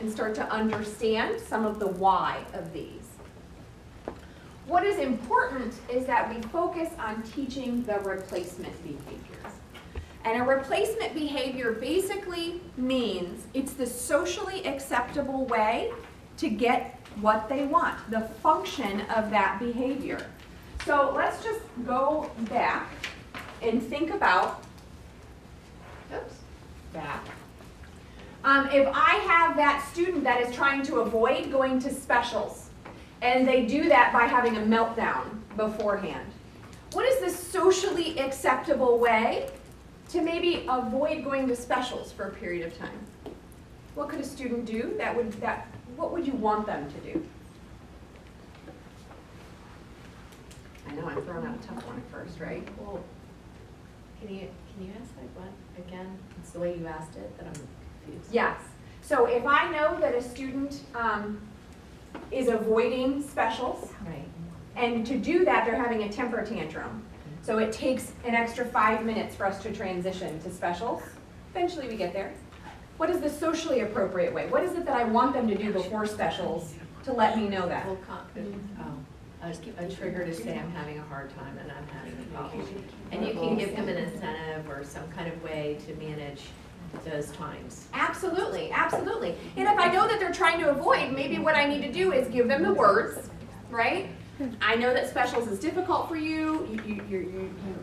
and start to understand some of the why of these. What is important is that we focus on teaching the replacement behaviors. And a replacement behavior basically means it's the socially acceptable way to get what they want, the function of that behavior. So let's just go back and think about, if I have that student that is trying to avoid going to specials, and they do that by having a meltdown beforehand, what is the socially acceptable way to maybe avoid going to specials for a period of time? What could a student do what would you want them to do? I know I'm throwing out a tough one at first, right? Well, can you ask that one again? It's the way you asked it that I'm confused. Yes. So if I know that a student is avoiding specials, Right. and to do that they're having a temper tantrum. So it takes an extra 5 minutes for us to transition to specials. Eventually we get there. What is the socially appropriate way? What is it that I want them to do before specials to let me know that? Well, a trigger to say I'm having a hard time and I'm having a problem. And you can give them an incentive or some kind of way to manage those times. Absolutely, absolutely. And if I know that they're trying to avoid, maybe what I need to do is give them the words, right? I know that specials is difficult for you.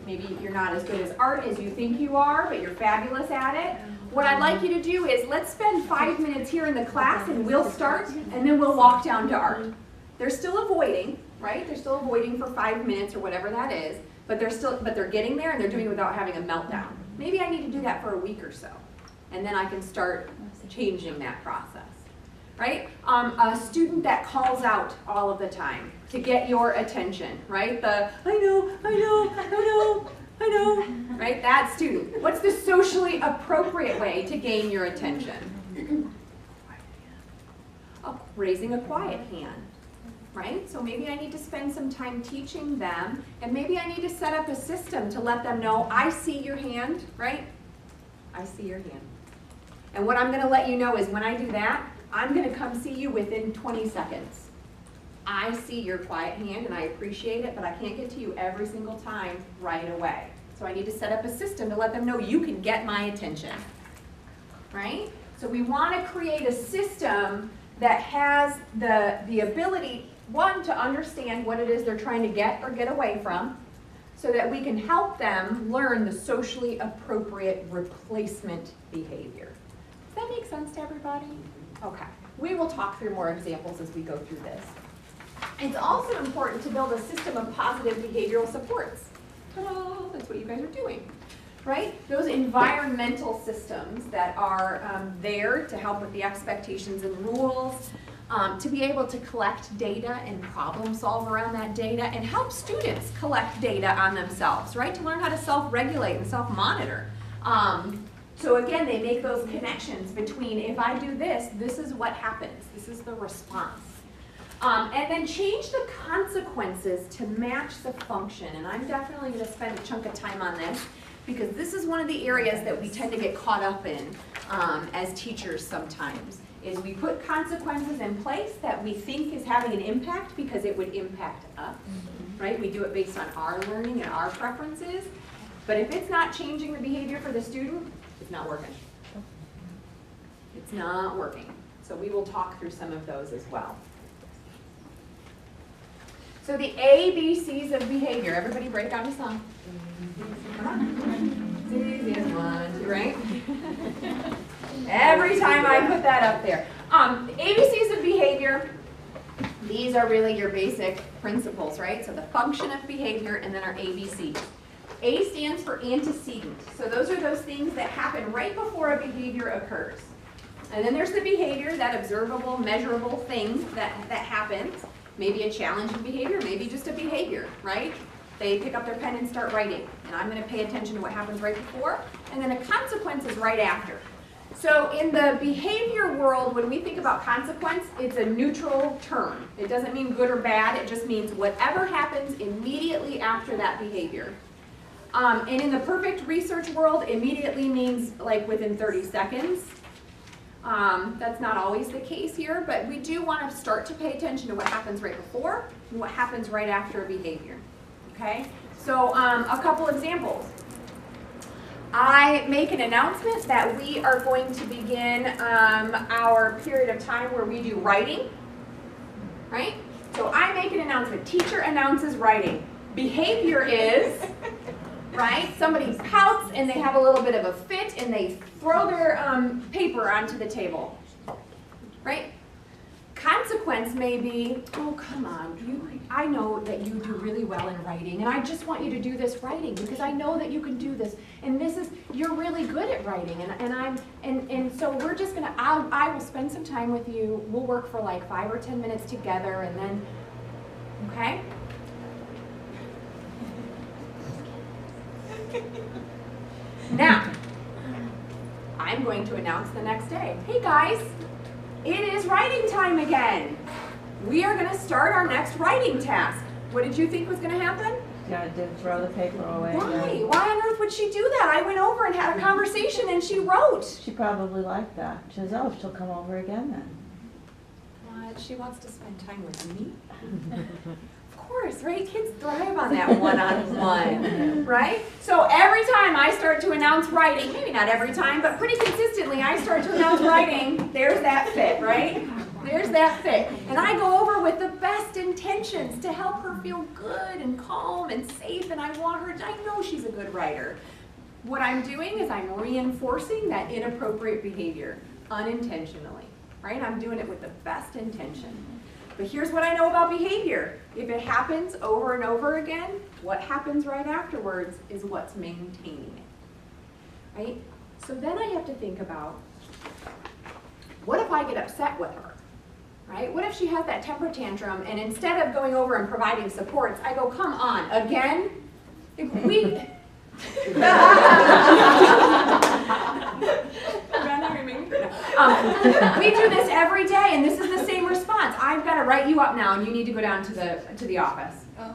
Maybe you're not as good as art as you think you are, but you're fabulous at it. What I'd like you to do is let's spend 5 minutes here in the class and we'll start and then we'll walk down to art. They're still avoiding, right? They're still avoiding for 5 minutes or whatever that is, but they're getting there and they're doing it without having a meltdown. Maybe I need to do that for a week or so. And then I can start changing that process, right? A student that calls out all of the time to get your attention, right? I know, right? That student. What's the socially appropriate way to gain your attention? Raising a quiet hand, right? So maybe I need to spend some time teaching them, and maybe I need to set up a system to let them know, I see your hand, right? I see your hand. And what I'm going to let you know is when I do that, I'm going to come see you within 20 seconds. I see your quiet hand and I appreciate it, but I can't get to you every single time right away. So I need to set up a system to let them know you can get my attention, right? So we want to create a system that has the ability, one, to understand what it is they're trying to get or get away from, so that we can help them learn the socially appropriate replacement behavior. Does that make sense to everybody? Okay. We will talk through more examples as we go through this. It's also important to build a system of positive behavioral supports. Ta-da! That's what you guys are doing, right? Those environmental systems that are there to help with the expectations and rules, to be able to collect data and problem solve around that data, and help students collect data on themselves, right? To learn how to self-regulate and self-monitor. So again, they make those connections between if I do this, this is what happens. This is the response. And then change the consequences to match the function. And I'm definitely going to spend a chunk of time on this because this is one of the areas that we tend to get caught up in as teachers sometimes, is we put consequences in place that we think is having an impact because it would impact us, right? We do it based on our learning and our preferences. But if it's not changing the behavior for the student, it's not working. It's not working. So we will talk through some of those as well. So the ABCs of behavior. Everybody break down a song. Come on. It's easy as 1, 2, right? Every time I put that up there. ABCs of behavior. These are really your basic principles, right? So the function of behavior and then our ABC. A stands for antecedent. So those are those things that happen right before a behavior occurs. And then there's the behavior, that observable, measurable thing that happens. Maybe a challenging behavior, maybe just a behavior, right? They pick up their pen and start writing. And I'm going to pay attention to what happens right before. And then a consequence is right after. So in the behavior world, when we think about consequence, it's a neutral term. It doesn't mean good or bad. It just means whatever happens immediately after that behavior. And in the perfect research world, immediately means like within 30 seconds. That's not always the case here, but we do want to start to pay attention to what happens right before and what happens right after a behavior. Okay? So a couple examples. I make an announcement that we are going to begin our period of time where we do writing, right? So I make an announcement. Teacher announces writing. Behavior is, right? Somebody pouts and they have a little bit of a fit and they throw their paper onto the table, right? Consequence may be, oh, come on, I know that you do really well in writing, and I just want you to do this writing because I know that you can do this, and you're really good at writing, and so we're just gonna, I will spend some time with you, we'll work for like 5 or 10 minutes together, and then, okay? Now, I'm going to announce the next day, hey guys, it is writing time again. We are going to start our next writing task. What did you think was going to happen? Yeah, did throw the paper away. Why? Why on earth would she do that? I went over and had a conversation and she wrote. She probably liked that. She says, oh, she'll come over again then. What? She wants to spend time with me? Of course, right? Kids thrive on that one-on-one, right? So every time I start to announce writing, maybe not every time, but pretty consistently I start to announce writing, there's that fit, right? There's that fit. And I go over with the best intentions to help her feel good and calm and safe, and I want her to, I know she's a good writer. What I'm doing is I'm reinforcing that inappropriate behavior unintentionally, right? I'm doing it with the best intention. But here's what I know about behavior. If it happens over and over again, what happens right afterwards is what's maintaining it, right? So then I have to think about, what if I get upset with her, right? What if she has that temper tantrum and instead of going over and providing supports, I go, come on, again? If we... we do this every day, and this is the same response. I've got to write you up now, and you need to go down to the office. Oh.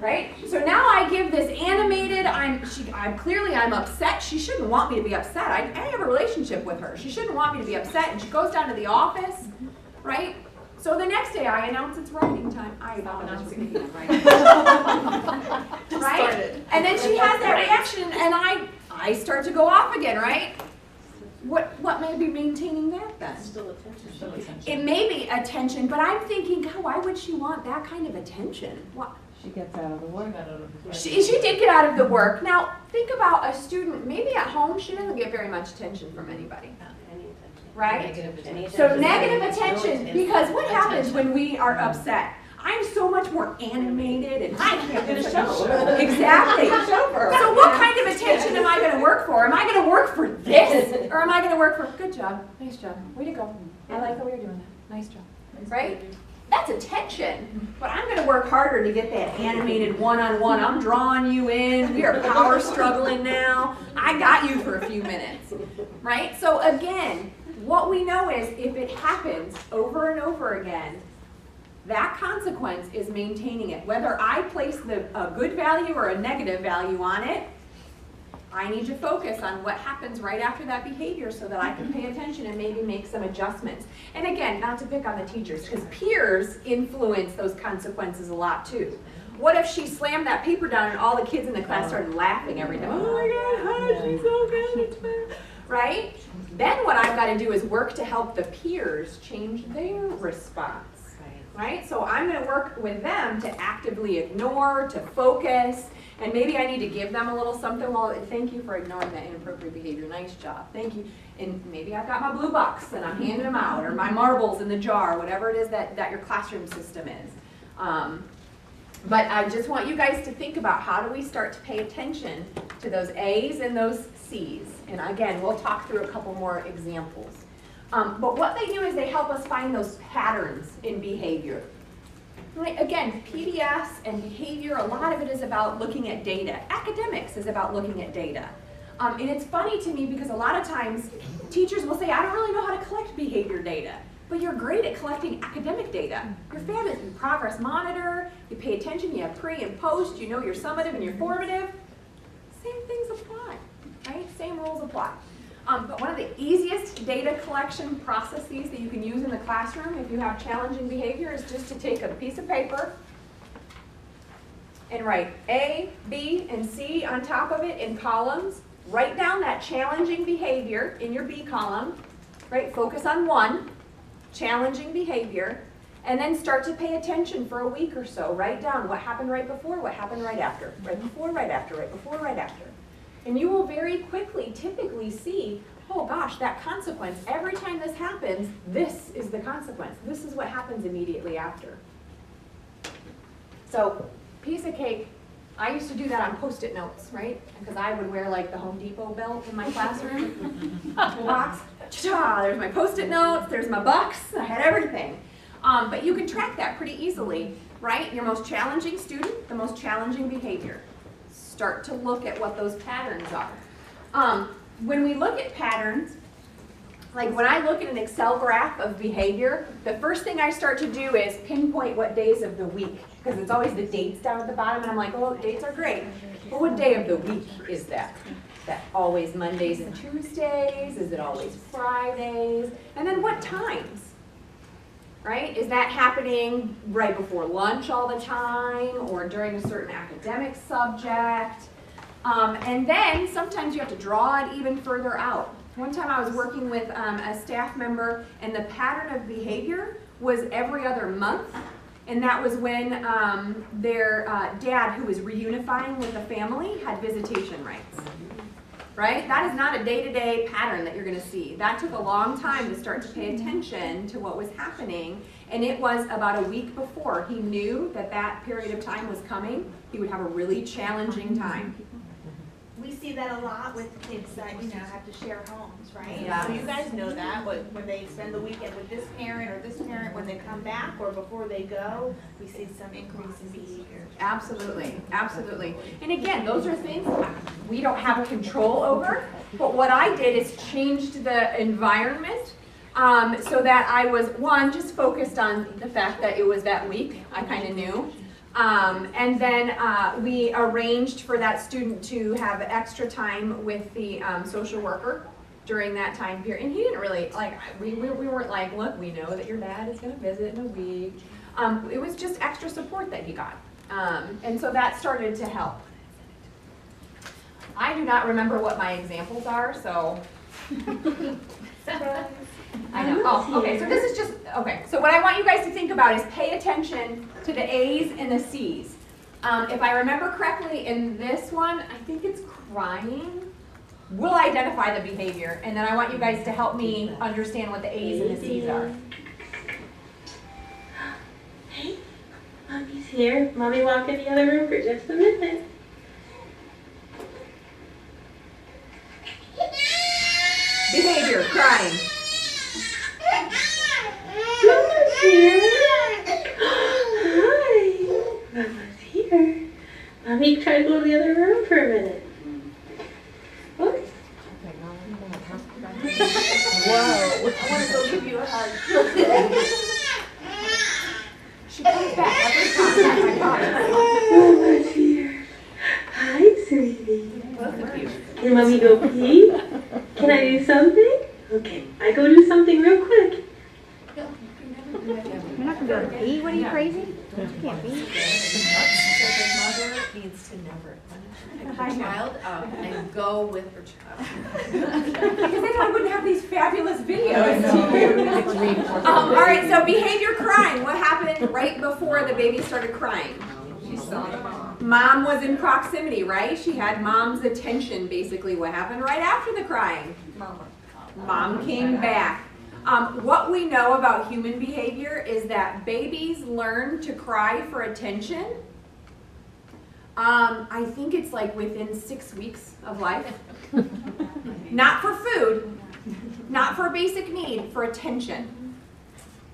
Right? So now I give this animated. I'm upset. She shouldn't want me to be upset. I have a relationship with her. She shouldn't want me to be upset, and she goes down to the office, right? So the next day I announce it's writing time. I announce it's writing. Right? And then she has that reaction, and I start to go off again, right? What may be maintaining that then? Still attention. It may be attention, but I'm thinking, God, why would she want that kind of attention? What? She gets out of the work. She did get out of the work. Now, think about a student, maybe at home, she doesn't get very much attention from anybody. Right? So negative attention, because what happens when we are upset? I'm so much more animated and I can't get a show. Exactly. So what kind of attention am I going to work for? Am I going to work for this? Or am I going to work for, good job, nice job, way to go. I like the way you're doing that, nice job. Right? That's attention. But I'm going to work harder to get that animated one-on-one. I'm drawing you in. We are power struggling now. I got you for a few minutes. Right? So again, what we know is if it happens over and over again, that consequence is maintaining it. Whether I place a good value or a negative value on it, I need to focus on what happens right after that behavior so that I can pay attention and maybe make some adjustments. And again, not to pick on the teachers, because peers influence those consequences a lot too. What if she slammed that paper down and all the kids in the class started laughing every time? Oh my God, she's so good. Right? Then what I've got to do is work to help the peers change their response. Right? So I'm going to work with them to actively ignore, to focus, and maybe I need to give them a little something. Well, thank you for ignoring that inappropriate behavior. Nice job. Thank you. And maybe I've got my blue box and I'm handing them out, or my marbles in the jar, whatever it is that your classroom system is. But I just want you guys to think about how do we start to pay attention to those A's and those C's. And again, we'll talk through a couple more examples. But what they do is they help us find those patterns in behavior. Right? Again, PBS and behavior, a lot of it is about looking at data. Academics is about looking at data. And it's funny to me because a lot of times teachers will say, I don't really know how to collect behavior data. But you're great at collecting academic data. You're fabulous. You progress monitor, you pay attention, you have pre and post, you know your summative and your formative. Same things apply, right? Same rules apply. But one of the easiest data collection processes that you can use in the classroom if you have challenging behavior is just to take a piece of paper and write A, B, and C on top of it in columns. Write down that challenging behavior in your B column, right? Focus on one, challenging behavior, and then start to pay attention for a week or so. Write down what happened right before, what happened right after, right before, right after, right before, right after. And you will very quickly typically see, oh gosh, that consequence, every time this happens, this is the consequence. This is what happens immediately after. So, piece of cake, I used to do that on Post-it notes, right? Because I would wear like the Home Depot belt in my classroom. Box, cha-cha, there's my Post-it notes, there's my bucks, I had everything. But you can track that pretty easily, right? Your most challenging student, the most challenging behavior. Start to look at what those patterns are. When we look at patterns, like when I look at an Excel graph of behavior, the first thing I start to do is pinpoint what days of the week, because it's always the dates down at the bottom, and I'm like, oh, dates are great. But what day of the week is that? Is that always Mondays and Tuesdays? Is it always Fridays? And then what times? Right? Is that happening right before lunch all the time or during a certain academic subject? And then sometimes you have to draw it even further out. One time I was working with a staff member and the pattern of behavior was every other month. And that was when their dad, who was reunifying with the family, had visitation rights. Right? That is not a day-to-day pattern that you're going to see. That took a long time to start to pay attention to what was happening, and it was about a week before he knew that that period of time was coming. He would have a really challenging time. We see that a lot with kids that, have to share homes, right? Yeah. So you guys know that, when they spend the weekend with this parent or this parent, when they come back or before they go, we see some increase in behavior. Absolutely, absolutely. And again, those are things we don't have control over, but what I did is changed the environment so that I was, one, just focused on the fact that it was that week, I kind of knew. And then we arranged for that student to have extra time with the social worker during that time period. And he didn't really, we weren't like, look, we know that your dad is going to visit in a week. It was just extra support that he got. And so that started to help. I do not remember what my examples are, so. I know. Oh, okay. So this is just, okay. So what I want you guys to think about is pay attention to the A's and the C's. If I remember correctly in this one, I think it's crying. We'll identify the behavior, and then I want you guys to help me understand what the A's and the C's are. Hey, Mommy's here. Mommy walk in the other room for just a minute. Behavior, crying. Mama's here. Hi. Mama's here. Mommy tried to go to the other room for a minute. What? Whoa. I want to go give you a hug. She comes back every time. Oh my gosh. Mama's here. Hi, sweetie. Both of you. Can Mommy go pee? Can I do something? Okay, I go do something real quick. You're not going to go pee? What are you, crazy? You can't pee. So the mother needs to never punish her child and go with her child. Because then I wouldn't have these fabulous videos to you. All right, so behavior crying. What happened right before the baby started crying? She saw the mom. Mom was in proximity, right? She had mom's attention, basically. What happened right after the crying? Mom came back. What we know about human behavior is that babies learn to cry for attention. I think it's like within 6 weeks of life. Not for food, not for a basic need, for attention.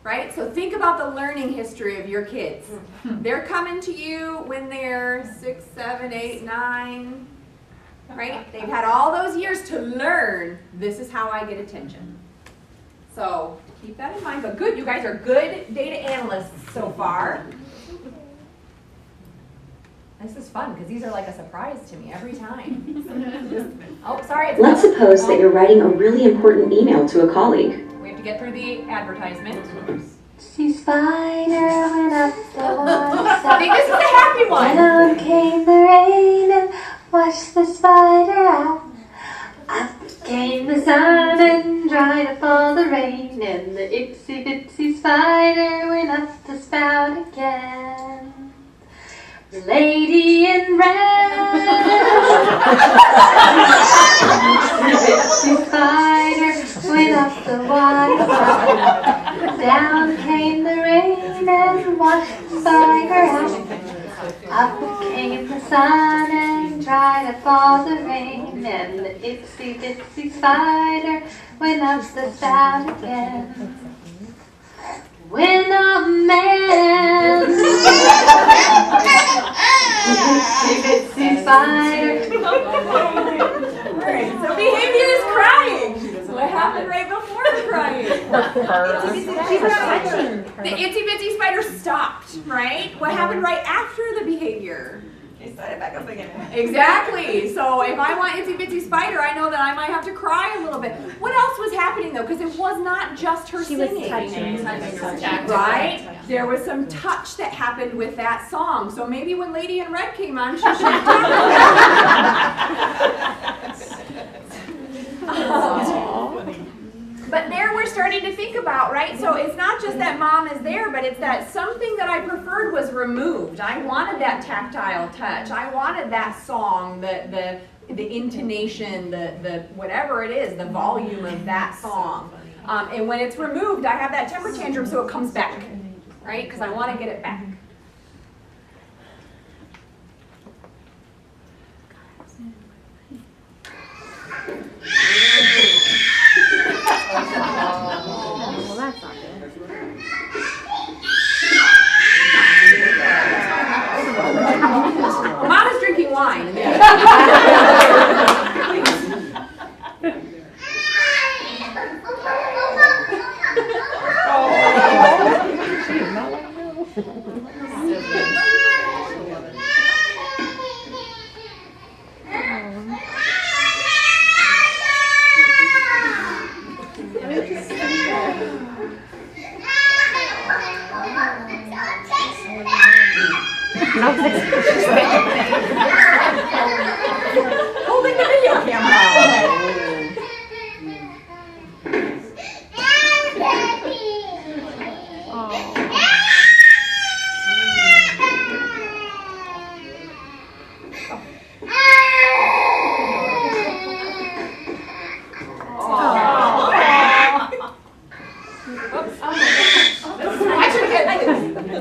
Right? So think about the learning history of your kids. They're coming to you when they're 6, 7, 8, 9. Right? They've had all those years to learn, this is how I get attention. So keep that in mind. But good, you guys are good data analysts so far. This is fun, because these are like a surprise to me every time. Oh, sorry. Let's suppose that you're writing a really important email to a colleague. We have to get through the advertisement. See spider went up the I think this is a happy one. Down came the rain and washed the spider out. Up came the sun and dried up all the rain, and the itsy bitsy spider went up the spout again. The lady in red, itsy spider went up the water. Down came the rain and washed the spider out. Up came the sun and dried up all the rain, and the itsy bitsy spider went up the spout again. When a man, itsy bitsy spider. Alright, so behavior is crying. So what happened right before the crying? The itsy bitsy spider stopped, right? What happened right after the behavior? It started back up again. Exactly. So if I want itsy bitsy spider, I know that I might have to cry a little bit. What else was happening though? Because it was not just her singing. Right? There was some touch that happened with that song. So maybe when Lady in Red came on, she should have But there we're starting to think about, right? So it's not just that mom is there, but it's that something that I preferred was removed. I wanted that tactile touch. I wanted that song, the intonation, the whatever it is, the volume of that song. And when it's removed, I have that temper tantrum, so it comes back, right? Because I want to get it back. Well, that's not good. Mom is drinking wine. Holding the video camera.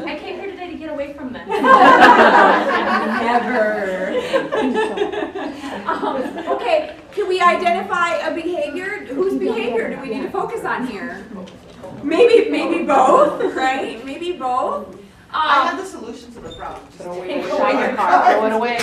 I came here today to get away from them. Never. Okay, can we identify a behavior? Whose behavior do we need to focus on here? Maybe both, right? Maybe both. I have the solution to the problem. Take away the cart. Throw it away.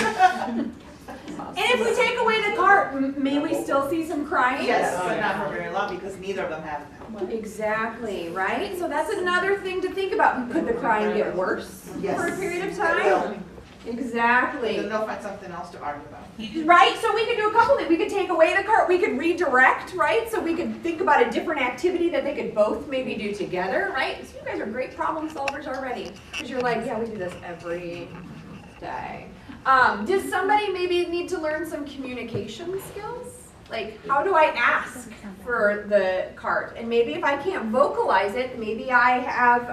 And if we take away the cart, may we still see some crying? Yes, but not for very long because neither of them have them. Exactly, right? So that's another thing to think about. Could the crying get worse Yes. for a period of It time? Exactly. Then they'll find something else to argue about. Right, so we could do a couple things. We could take away the cart, we could redirect, right? So we could think about a different activity that they could both maybe do together, right? So you guys are great problem solvers already. Because you're like, yeah, we do this every day. Does somebody maybe need to learn some communication skills? Like, how do I ask for the cart? And maybe if I can't vocalize it, maybe I have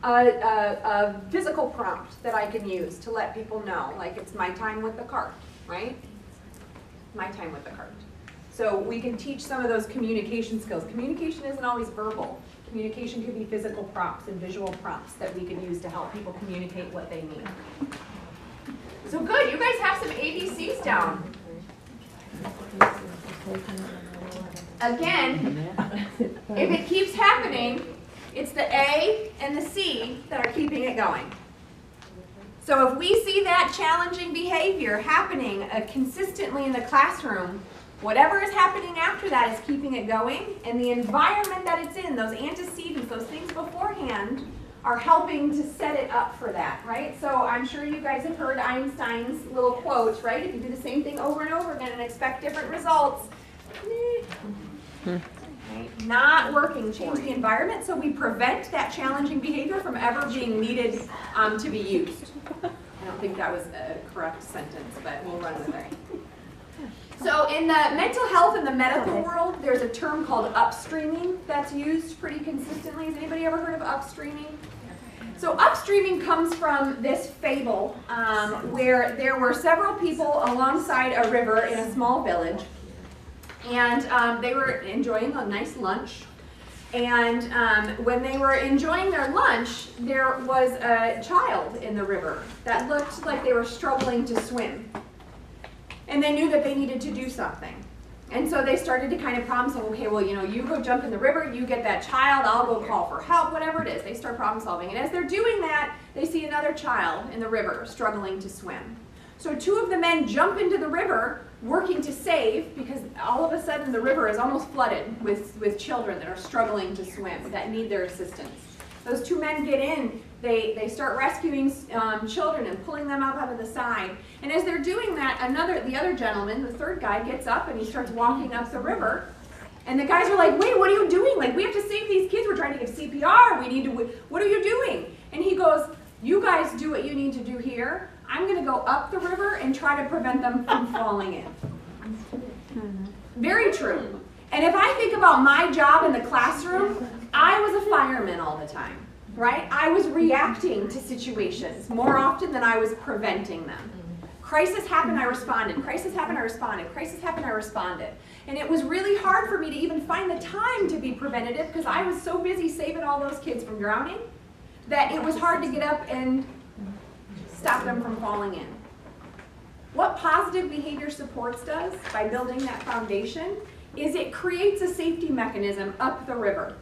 a physical prompt that I can use to let people know, like it's my time with the cart, right? My time with the cart. So we can teach some of those communication skills. Communication isn't always verbal. Communication could be physical prompts and visual prompts that we can use to help people communicate what they need. So good, you guys have some ABCs down. Again, if it keeps happening, it's the A and the C that are keeping it going. So if we see that challenging behavior happening consistently in the classroom, whatever is happening after that is keeping it going, and the environment that it's in, those antecedents, those things beforehand, are helping to set it up for that, right? So I'm sure you guys have heard Einstein's little quote, right? If you do the same thing over and over again and expect different results, right? Not working. Change the environment so we prevent that challenging behavior from ever being needed to be used. I don't think that was a correct sentence, but we'll run with it. So in the mental health and the medical world, there's a term called upstreaming that's used pretty consistently. Has anybody ever heard of upstreaming? So upstreaming comes from this fable where there were several people alongside a river in a small village, and they were enjoying a nice lunch. And when they were enjoying their lunch, there was a child in the river that looked like they were struggling to swim. And they knew that they needed to do something. And so they started to kind of problem solve, okay, well, you go jump in the river, you get that child, I'll go call for help, whatever it is. They start problem solving. And as they're doing that, they see another child in the river struggling to swim. So two of the men jump into the river, working to save, because all of a sudden the river is almost flooded with children that are struggling to swim, that need their assistance. Those two men get in, they start rescuing children and pulling them up out of the side. And as they're doing that, the other gentleman, the third guy, gets up and he starts walking up the river. And the guys are like, wait, what are you doing? Like, we have to save these kids. We're trying to give CPR. What are you doing? And he goes, you guys do what you need to do here. I'm going to go up the river and try to prevent them from falling in. Very true. And if I think about my job in the classroom, I was a fireman all the time, right? I was reacting to situations more often than I was preventing them. Crisis happened, I responded. Crisis happened, I responded. Crisis happened, I responded. And it was really hard for me to even find the time to be preventative because I was so busy saving all those kids from drowning that it was hard to get up and stop them from falling in. What positive behavior supports does by building that foundation is it creates a safety mechanism up the river,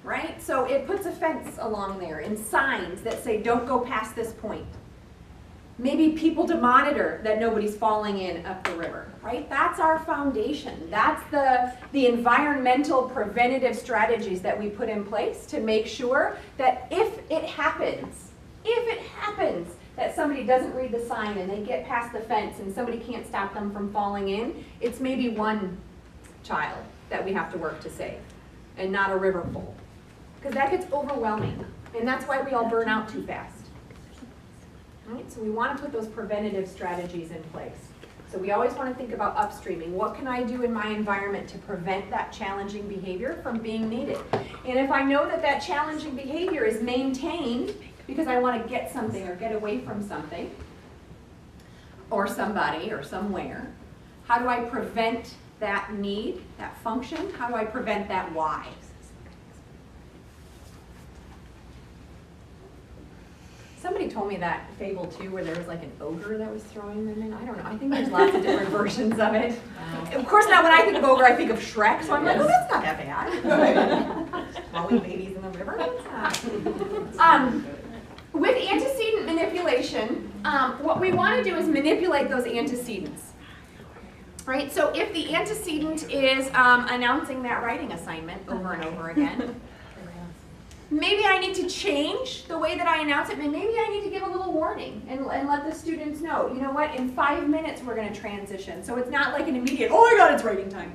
right? So it puts a fence along there and signs that say don't go past this point. Maybe people to monitor that nobody's falling in up the river, right? That's our foundation. That's the environmental preventative strategies that we put in place to make sure that if it happens that somebody doesn't read the sign and they get past the fence and somebody can't stop them from falling in, it's maybe one child that we have to work to save and not a river full. Because that gets overwhelming and that's why we all burn out too fast. Right? So we want to put those preventative strategies in place. So we always want to think about upstreaming. What can I do in my environment to prevent that challenging behavior from being needed? And if I know that that challenging behavior is maintained because I want to get something or get away from something or somebody or somewhere, how do I prevent that need, that function? How do I prevent that why? Somebody told me that fable too, where there was like an ogre that was throwing them in. I don't know. I think there's lots of different versions of it. Wow. Of course, now when I think of ogre, I think of Shrek. So I'm like, oh, that's not that bad. Throwing babies in the river. That's not. With antecedent manipulation, what we want to do is manipulate those antecedents. Right. So if the antecedent is announcing that writing assignment over and over again. Maybe I need to change the way that I announce it, and maybe I need to give a little warning and let the students know, you know what, in 5 minutes we're going to transition. So it's not like an immediate, oh my God, it's writing time.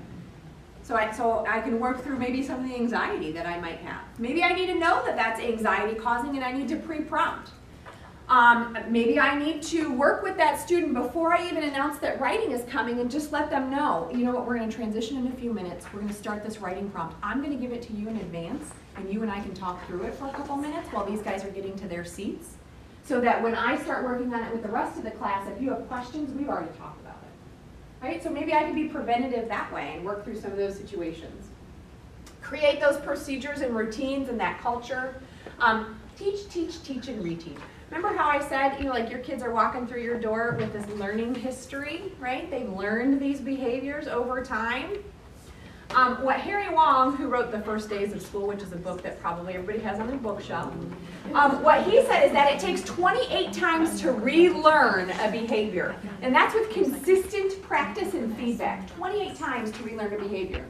So I can work through maybe some of the anxiety that I might have. Maybe I need to know that that's anxiety causing and I need to pre-prompt. Maybe I need to work with that student before I even announce that writing is coming and just let them know, you know what, we're going to transition in a few minutes. We're going to start this writing prompt. I'm going to give it to you in advance and you and I can talk through it for a couple minutes while these guys are getting to their seats so that when I start working on it with the rest of the class, if you have questions, we've already talked about it. Right? So maybe I can be preventative that way and work through some of those situations. Create those procedures and routines and that culture. Teach, teach, teach, and reteach. Remember how I said, you know, like your kids are walking through your door with this learning history, right? They've learned these behaviors over time. What Harry Wong, who wrote The First Days of School, which is a book that probably everybody has on their bookshelf, what he said is that it takes 28 times to relearn a behavior. And that's with consistent practice and feedback. 28 times to relearn a behavior.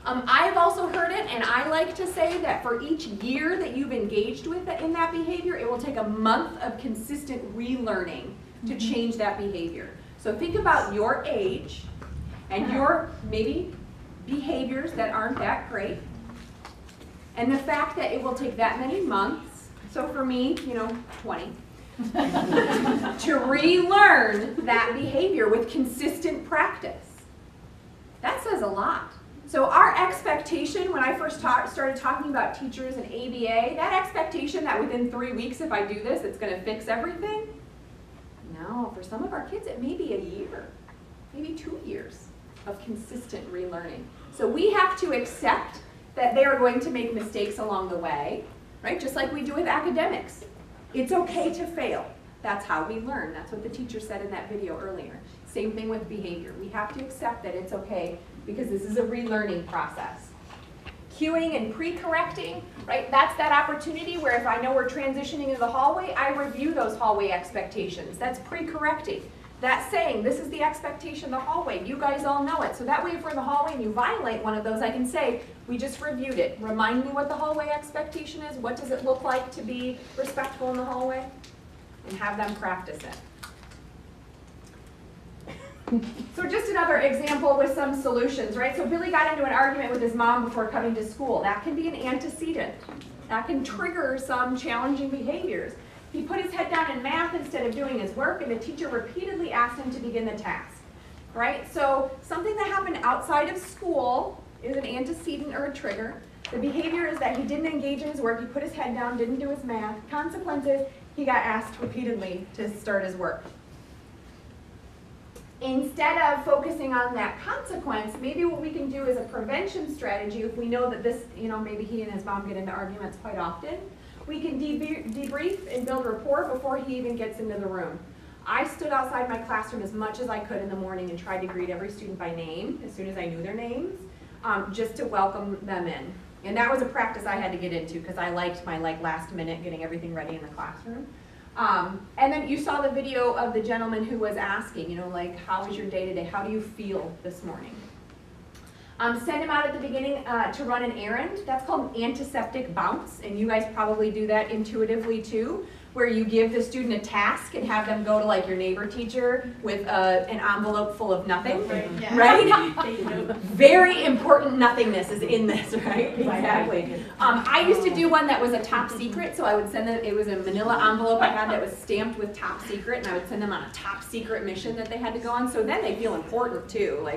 I've also heard it, and I like to say that for each year that you've engaged with in that behavior, it will take a month of consistent relearning to change that behavior. So think about your age and your maybe behaviors that aren't that great, and the fact that it will take that many months, so for me, 20, to relearn that behavior with consistent practice. That says a lot. So our expectation, when I first started talking about teachers and ABA, that expectation that within 3 weeks, if I do this, it's going to fix everything. No, for some of our kids, it may be a year, maybe 2 years of consistent relearning. So we have to accept that they are going to make mistakes along the way, right? Just like we do with academics. It's okay to fail. That's how we learn. That's what the teacher said in that video earlier. Same thing with behavior. We have to accept that it's okay because this is a relearning process. Cueing and pre-correcting, right? That's that opportunity where if I know we're transitioning into the hallway, I review those hallway expectations. That's pre-correcting. That's saying, this is the expectation of the hallway. You guys all know it. So that way if we're in the hallway and you violate one of those, I can say, we just reviewed it. Remind me what the hallway expectation is. What does it look like to be respectful in the hallway? And have them practice it. So just another example with some solutions, right? So Billy got into an argument with his mom before coming to school. That can be an antecedent. That can trigger some challenging behaviors. He put his head down in math instead of doing his work, and the teacher repeatedly asked him to begin the task, right? So something that happened outside of school is an antecedent or a trigger. The behavior is that he didn't engage in his work, he put his head down, didn't do his math. Consequences, he got asked repeatedly to start his work. Instead of focusing on that consequence, maybe what we can do is a prevention strategy if we know that this, maybe he and his mom get into arguments quite often. We can debrief and build rapport before he even gets into the room. I stood outside my classroom as much as I could in the morning and tried to greet every student by name as soon as I knew their names, just to welcome them in. And that was a practice I had to get into because I liked my last minute getting everything ready in the classroom. And then you saw the video of the gentleman who was asking, how was your day today? How do you feel this morning? Send him out at the beginning to run an errand. That's called an antiseptic bounce, and you guys probably do that intuitively too, where you give the student a task and have them go to your neighbor teacher with an envelope full of nothing, right? Very important nothingness is in this, right? Exactly. I used to do one that was a top secret, so I would send them, it was a manila envelope I had that was stamped with top secret, and I would send them on a top secret mission that they had to go on, so then they feel important too,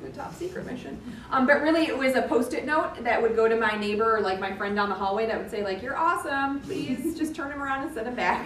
a top secret mission. But really it was a post-it note that would go to my neighbor or my friend down the hallway that would say you're awesome, please just turn him around and send him back.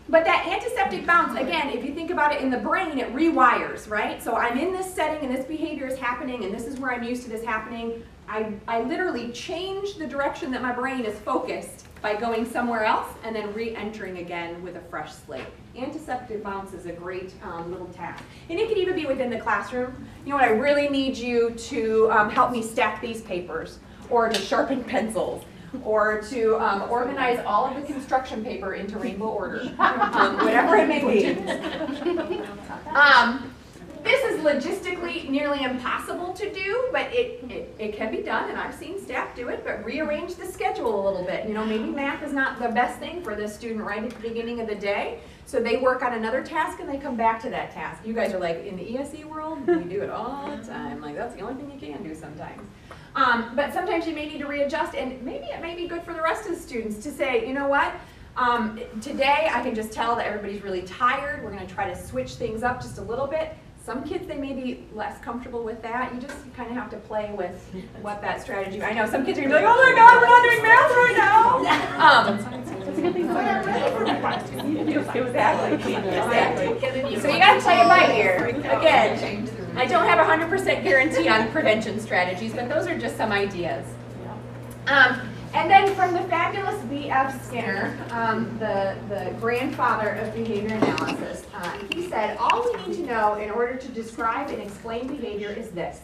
But that antiseptic bounce, again, if you think about it in the brain, it rewires, right? So I'm in this setting and this behavior is happening and this is where I'm used to this happening. I literally change the direction that my brain is focused by going somewhere else and then re-entering again with a fresh slate. Antiseptic bounce is a great little task. And it could even be within the classroom. You know what, I really need you to help me stack these papers, or to sharpen pencils, or to organize all of the construction paper into rainbow order, whatever it may be. This is logistically nearly impossible to do, but it can be done, and I've seen staff do it, but rearrange the schedule a little bit. Maybe math is not the best thing for this student right at the beginning of the day, so they work on another task and they come back to that task. You guys are in the ESE world, we do it all the time. That's the only thing you can do sometimes. But sometimes you may need to readjust, and maybe it may be good for the rest of the students to say, you know what, today I can just tell that everybody's really tired. We're going to try to switch things up just a little bit. Some kids, they may be less comfortable with that. You just kind of have to play with what that strategy. I know some kids are going to be like, oh my God, we're not doing math right now. That's a good thing. Exactly. So you got to play it by ear. Again, I don't have a 100% guarantee on prevention strategies, but those are just some ideas. And then from the fabulous B.F. Skinner, the grandfather of behavior analysis, he said, all we need to know in order to describe and explain behavior is this: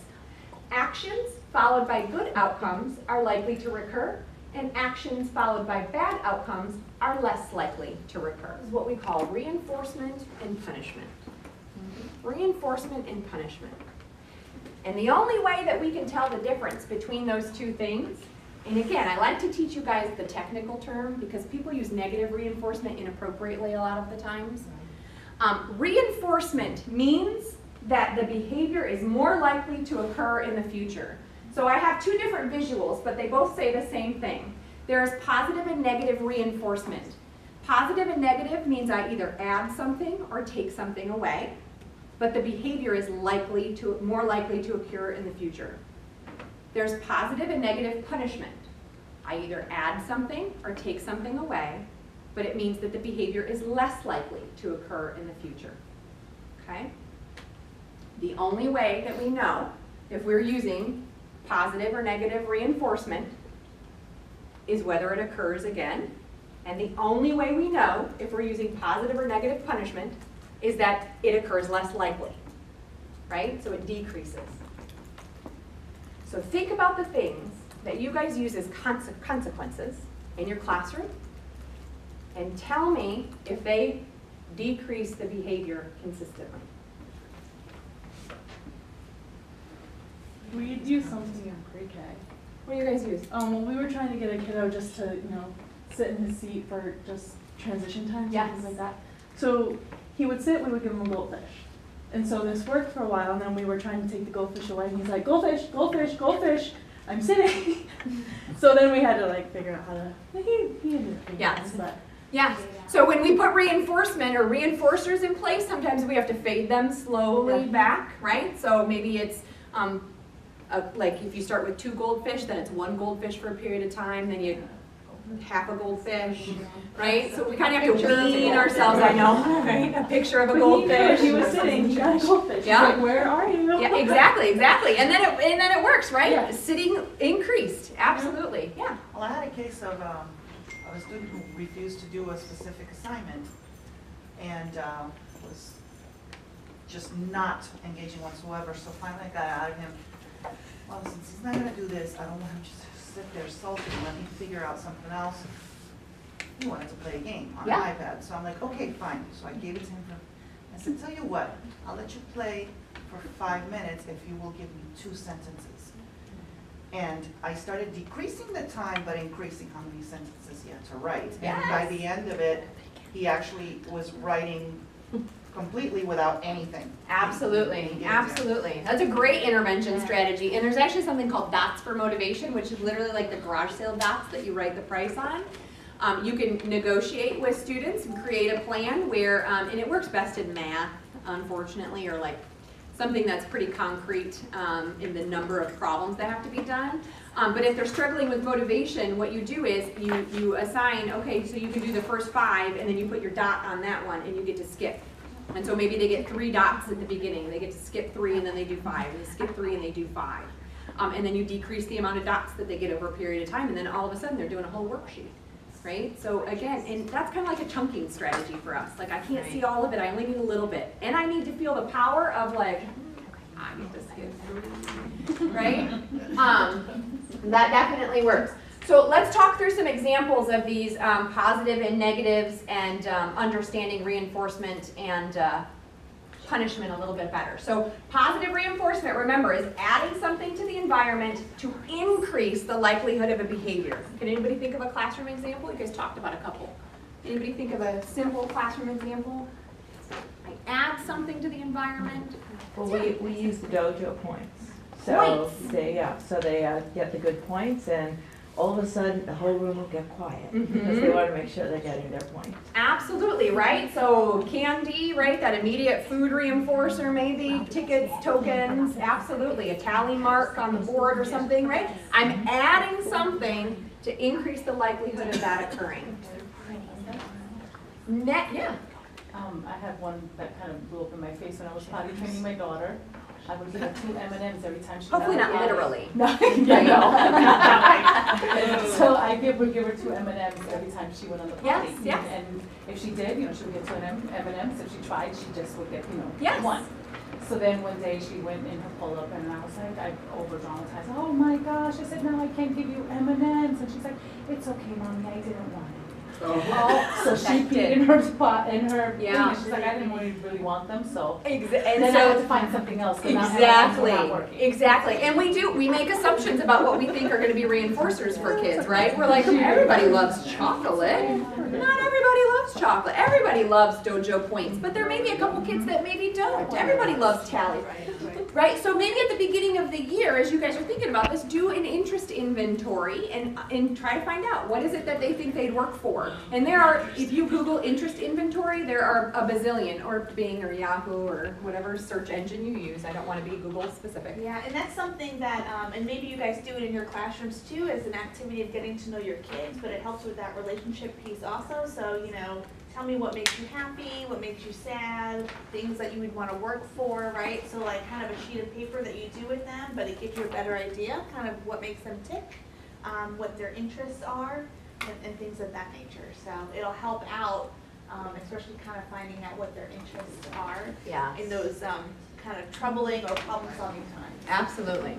actions followed by good outcomes are likely to recur, and actions followed by bad outcomes are less likely to recur. This is what we call reinforcement and punishment. Reinforcement and punishment. And the only way that we can tell the difference between those two things, and again, I like to teach you guys the technical term because people use negative reinforcement inappropriately a lot of the times. Reinforcement means that the behavior is more likely to occur in the future. So I have two different visuals, but they both say the same thing. There is positive and negative reinforcement. Positive and negative means I either add something or take something away, but the behavior is more likely to occur in the future. There's positive and negative punishment. I either add something or take something away, but it means that the behavior is less likely to occur in the future. Okay? The only way that we know if we're using positive or negative reinforcement is whether it occurs again. And the only way we know if we're using positive or negative punishment is that it occurs less likely, right? So it decreases. So think about the things that you guys use as consequences in your classroom and tell me if they decrease the behavior consistently. We use something in PreK. What do you guys use? Well, we were trying to get a kiddo just to, sit in his seat for just transition time, Yes. things like that. So he would sit, we would give him a goldfish. And so this worked for a while, and then we were trying to take the goldfish away, and he's like, goldfish, goldfish, goldfish, I'm sitting. So then we had to figure out how to, he ended up figuring it out, but. Yeah, so when we put reinforcement or reinforcers in place, sometimes we have to fade them slowly back, right? So maybe it's like if you start with 2 goldfish, then it's 1 goldfish for a period of time, then you half a goldfish, right? So we kind of have to wean ourselves, I know, right? A picture of a goldfish. He was sitting, he got a goldfish. Yeah. He's like, where are you? Yeah, exactly. And then it works, right? Yeah. Sitting increased, absolutely, yeah. Well, I had a case of a student who refused to do a specific assignment and was just not engaging whatsoever. So finally I got out of him, well, since he's not going to do this, I don't want him to sit there sulking, let me figure out something else. He wanted to play a game on an iPad. So I'm like, okay, fine. So I gave it to him. I said, tell you what, I'll let you play for 5 minutes if you will give me 2 sentences. And I started decreasing the time, but increasing how many sentences he had to write. Yes. And by the end of it, he actually was writing completely without anything. Absolutely, absolutely. That's a great intervention strategy. And there's actually something called dots for motivation, which is literally like the garage sale dots that you write the price on. You can negotiate with students and create a plan where, and it works best in math, unfortunately, or like something that's pretty concrete in the number of problems that have to be done. But if they're struggling with motivation, what you do is you assign, okay, so you can do the first 5 and then you put your dot on that one and you get to skip. And so maybe they get 3 dots at the beginning. They get to skip 3 and then they do 5. And they skip 3 and they do 5. And then you decrease the amount of dots that they get over a period of time. And then all of a sudden they're doing a whole worksheet, right? So again, and that's kind of like a chunking strategy for us. Like I can't see all of it. I only need a little bit. And I need to feel the power of like, I need to skip 3, right? That definitely works. So let's talk through some examples of these positive and negatives and understanding reinforcement and punishment a little bit better. So positive reinforcement, remember, is adding something to the environment to increase the likelihood of a behavior. Can anybody think of a classroom example? You guys talked about a couple. Anybody think of a simple classroom example? I add something to the environment. Well, we use the dojo points. So Points. they get the good points, and all of a sudden the whole room will get quiet because they want to make sure they're getting their points. Absolutely, right? So candy, right? That immediate food reinforcer maybe, tickets, tokens, absolutely. A tally mark on the board or something, right? I'm adding something to increase the likelihood of that occurring. Yeah. I had one that kind of blew up in my face when I was potty training my daughter. I would give her 2 M&Ms every time she got Hopefully out not of the literally. No, so I would give her 2 M&Ms every time she went on the potty. Yes, yes. And if she did, she would get 2 M&Ms. If she tried, she just would get, Yes. 1. So then one day she went in her pull-up and I was like, I over-dramatized. Oh my gosh, I said, no, I can't give you M&Ms. And she's like, it's okay, Mommy, I didn't want it. So she peed in her spot, in her thing, Yeah. and she's like, I didn't really want them, so. And And then I had to find something else, so now Exactly, it's not working. exactly. And we make assumptions about what we think are gonna be reinforcers for kids, right? We're like, everybody loves chocolate. Not everybody loves chocolate. Everybody loves dojo points, but there may be a couple kids that maybe don't. Everybody loves tally. Right, so maybe at the beginning of the year, as you guys are thinking about this, do an interest inventory and try to find out what is it that they think they'd work for. And there are, if you Google interest inventory, there are a bazillion, or Bing or Yahoo or whatever search engine you use. I don't want to be Google specific. Yeah, and that's something that, and maybe you guys do it in your classrooms too, as an activity of getting to know your kids, but it helps with that relationship piece also. So, you know, tell me what makes you happy, what makes you sad, things that you would want to work for, right? So like kind of a sheet of paper that you do with them, but it gives you a better idea, kind of what makes them tick, what their interests are, and things of that nature. So it'll help out, especially kind of finding out what their interests are Yeah. in those kind of troubling or problem-solving times. Absolutely.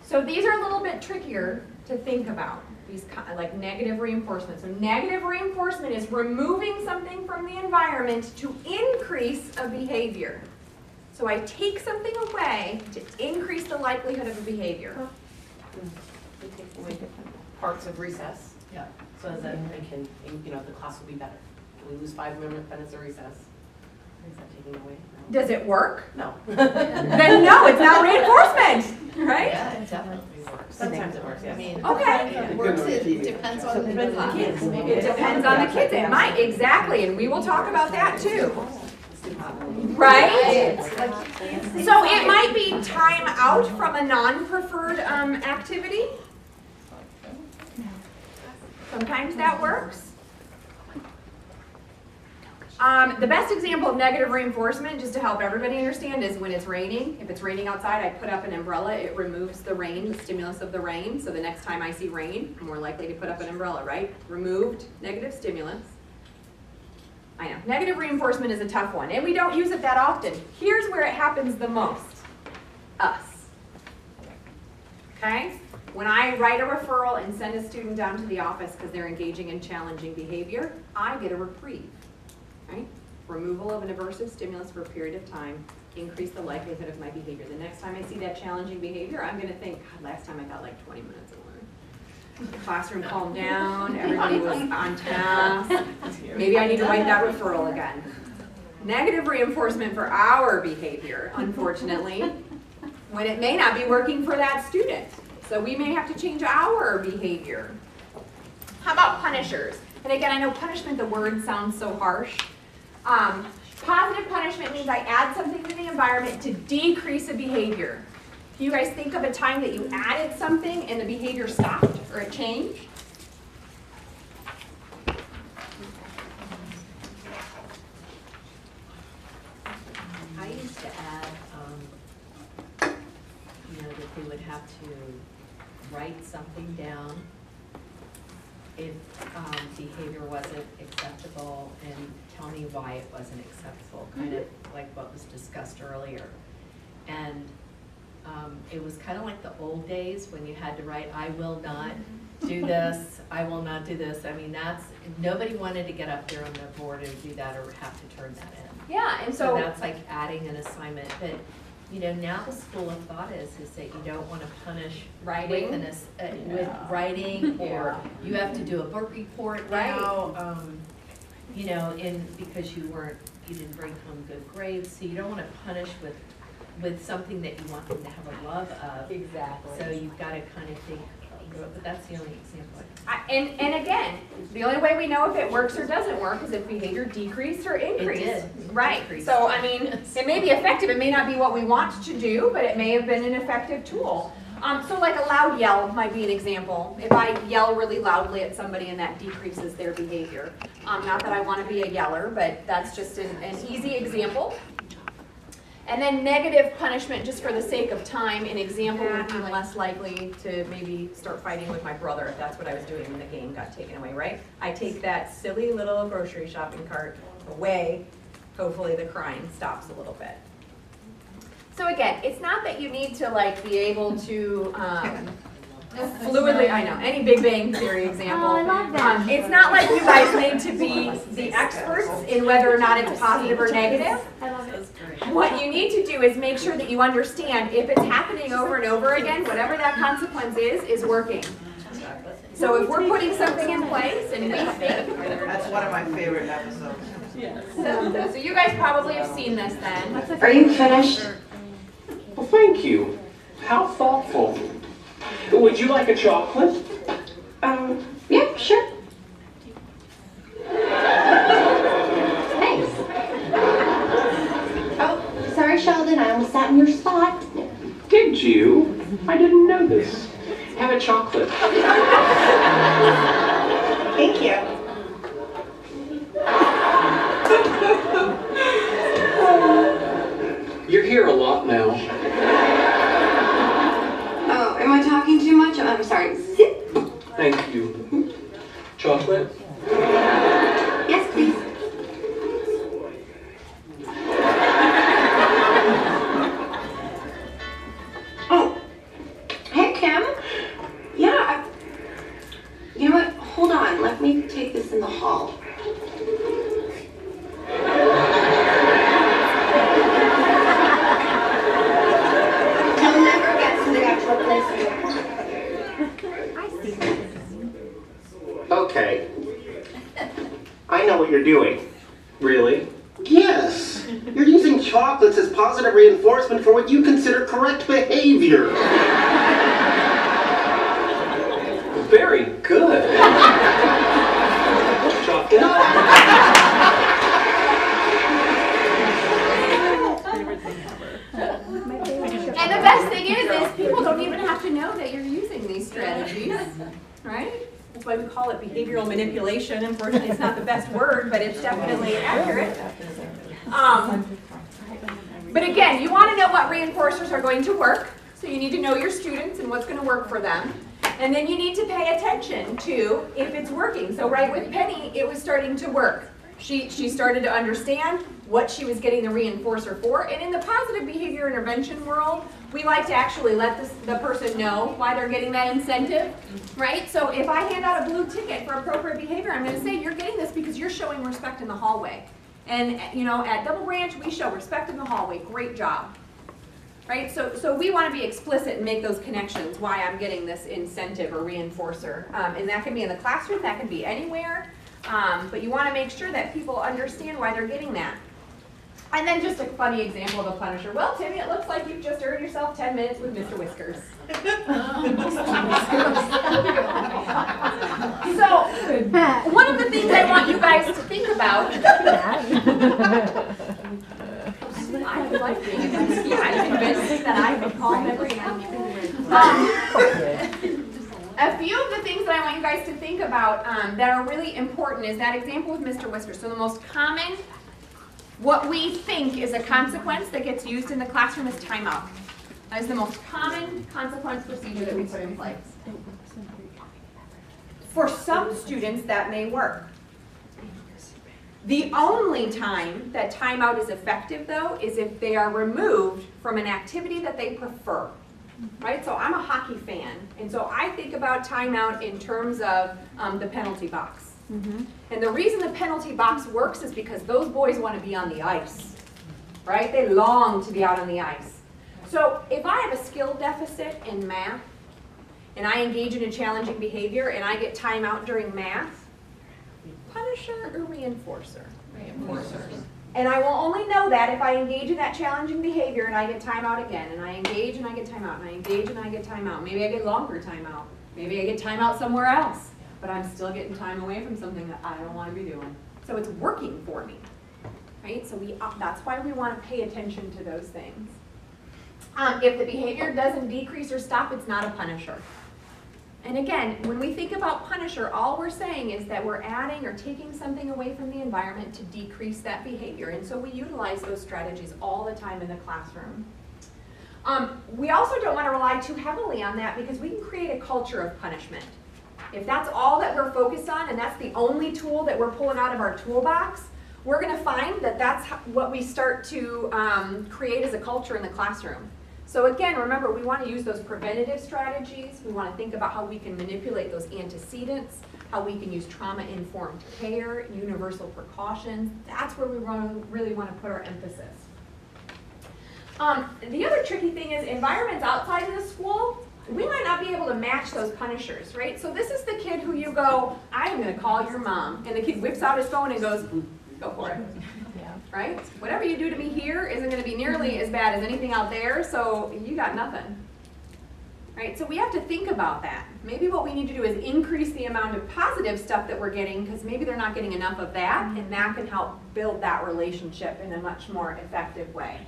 So these are a little bit trickier to think about, these like negative reinforcement. So negative reinforcement is removing something from the environment to increase a behavior. So I take something away to increase the likelihood of a behavior. We take away different parts of recess. Yeah. So that we can, you know, the class will be better. We lose 5 minutes of recess. Is that taking away? No. Does it work? No. Then no, it's not reinforcement, right? Yeah, it definitely works. Sometimes it works, I yes. mean, Okay. it works, it depends on the kids. It depends on the kids. It might, exactly, and we will talk about that too. Right? So it might be time out from a non-preferred activity. Sometimes that works. The best example of negative reinforcement, just to help everybody understand, is when it's raining. If it's raining outside, I put up an umbrella. It removes the rain, the stimulus of the rain. So the next time I see rain, I'm more likely to put up an umbrella, right? Removed negative stimulus. I know, negative reinforcement is a tough one, and we don't use it that often. Here's where it happens the most. Us. Okay? When I write a referral and send a student down to the office because they're engaging in challenging behavior, I get a reprieve. Right? Removal of an aversive stimulus for a period of time, increase the likelihood of my behavior. The next time I see that challenging behavior, I'm going to think, God, last time I got like 20 minutes of learning. The classroom calmed down, everybody was on task. Maybe I need to write that referral again. Negative reinforcement for our behavior, unfortunately, when it may not be working for that student. So we may have to change our behavior. How about punishers? And again, I know punishment, the word sounds so harsh. Positive punishment means I add something to the environment to decrease a behavior. Can you guys think of a time that you added something and the behavior stopped or it changed? I used to add, you know, that they would have to write something down if behavior wasn't acceptable and tell me why it wasn't acceptable, kind of like what was discussed earlier. And it was kind of like the old days when you had to write, I will not do this, I will not do this. I mean, nobody wanted to get up there on the board and do that or have to turn that in. Yeah, and So that's like adding an assignment, but you know, now the school of thought is that you don't want to punish Writing? with writing, or you have to do a book report now, you know, because you didn't bring home good grades, so you don't want to punish with something that you want them to have a love of. Exactly. So you've got to kind of think, but that's the only example. And again, the only way we know if it works or doesn't work is if behavior decreased or increased. It did. Right. Decreased. So, I mean, it may be effective. It may not be what we want to do, but it may have been an effective tool. So like a loud yell might be an example. If I yell really loudly at somebody and that decreases their behavior. Not that I want to be a yeller, but that's just an easy example. And then negative punishment, just for the sake of time, an example would be less likely to maybe start fighting with my brother if that's what I was doing when the game got taken away, right? I take that silly little grocery shopping cart away. Hopefully the crying stops a little bit. So again, it's not that you need to like be able to fluidly really, I know, any Big Bang Theory example. Oh, I love that. It's not like you guys need to be the experts in whether or not it's positive or negative. I love it. What you need to do is make sure that you understand if it's happening over and over again, whatever that consequence is working. So if we're putting something in place and we think, That's one of my favorite episodes. Yes. so you guys probably have seen this then. Are you finished? Well, thank you. How thoughtful. Would you like a chocolate? Yeah, sure. Thanks. Oh, sorry, Sheldon, I almost sat in your spot. Did you? I didn't know this. Have a chocolate. Thank you. You're here a lot now. Oh, am I talking too much? I'm sorry. Zip. Thank you. Chocolate? Yes, please. Oh, hey, Kim. Yeah, you know what? Hold on. Let me take this in the hall. He'll never get to the actual place. Okay. I know what you're doing. Really? Yes! You're using chocolates as positive reinforcement for what you consider correct behavior. Very good. Chocolate? And the best thing is people don't even have to know that you're using these strategies, right? That's why we call it behavioral manipulation. Unfortunately, it's not the best word, but it's definitely accurate. But again, you want to know what reinforcers are going to work. So you need to know your students and what's going to work for them. And then you need to pay attention to if it's working. So right with Penny, it was starting to work. She started to understand what she was getting the reinforcer for. And in the positive behavior intervention world, we like to actually let the person know why they're getting that incentive, right? So if I hand out a blue ticket for appropriate behavior, I'm going to say, you're getting this because you're showing respect in the hallway. And you know, at Double Branch, we show respect in the hallway. Great job. Right? So we want to be explicit and make those connections why I'm getting this incentive or reinforcer. And that can be in the classroom, that can be anywhere. But you want to make sure that people understand why they're getting that. And then just a funny example of a punisher. Well, Timmy, it looks like you've just earned yourself 10 minutes with Mr. Whiskers. So, one of the things I want you guys to think about. I like being a whiskey. I'm convinced that I can call memory. A few of the things that I want you guys to think about that are really important is that example with Mr. Whiskers. So the most common, what we think is a consequence that gets used in the classroom is timeout. That is the most common consequence procedure that we put in place. For some students, that may work. The only time that timeout is effective, though, is if they are removed from an activity that they prefer. Right? So I'm a hockey fan, and so I think about timeout in terms of the penalty box. Mm-hmm. And the reason the penalty box works is because those boys want to be on the ice. Right? They long to be out on the ice. So if I have a skill deficit in math, and I engage in a challenging behavior, and I get timeout during math, punisher or reinforcer? Reinforcers. And I will only know that if I engage in that challenging behavior and I get timeout again, and I engage and I get timeout, and I engage and I get timeout. Maybe I get longer timeout. Maybe I get timeout somewhere else, but I'm still getting time away from something that I don't want to be doing. So it's working for me, right? So that's why we want to pay attention to those things. If the behavior doesn't decrease or stop, it's not a punisher. And again, when we think about punisher, all we're saying is that we're adding or taking something away from the environment to decrease that behavior. And so we utilize those strategies all the time in the classroom. We also don't want to rely too heavily on that because we can create a culture of punishment. If that's all that we're focused on and that's the only tool that we're pulling out of our toolbox, we're going to find that that's what we start to create as a culture in the classroom. So again, remember, we want to use those preventative strategies. We want to think about how we can manipulate those antecedents, how we can use trauma-informed care, universal precautions. That's where we really want to put our emphasis. The other tricky thing is environments outside of the school, we might not be able to match those punishers, right? So this is the kid who you go, I'm going to call your mom. And the kid whips out his phone and goes, go for it. Right? Whatever you do to me here isn't going to be nearly as bad as anything out there, so you got nothing. Right? So we have to think about that. Maybe what we need to do is increase the amount of positive stuff that we're getting, because maybe they're not getting enough of that, and that can help build that relationship in a much more effective way.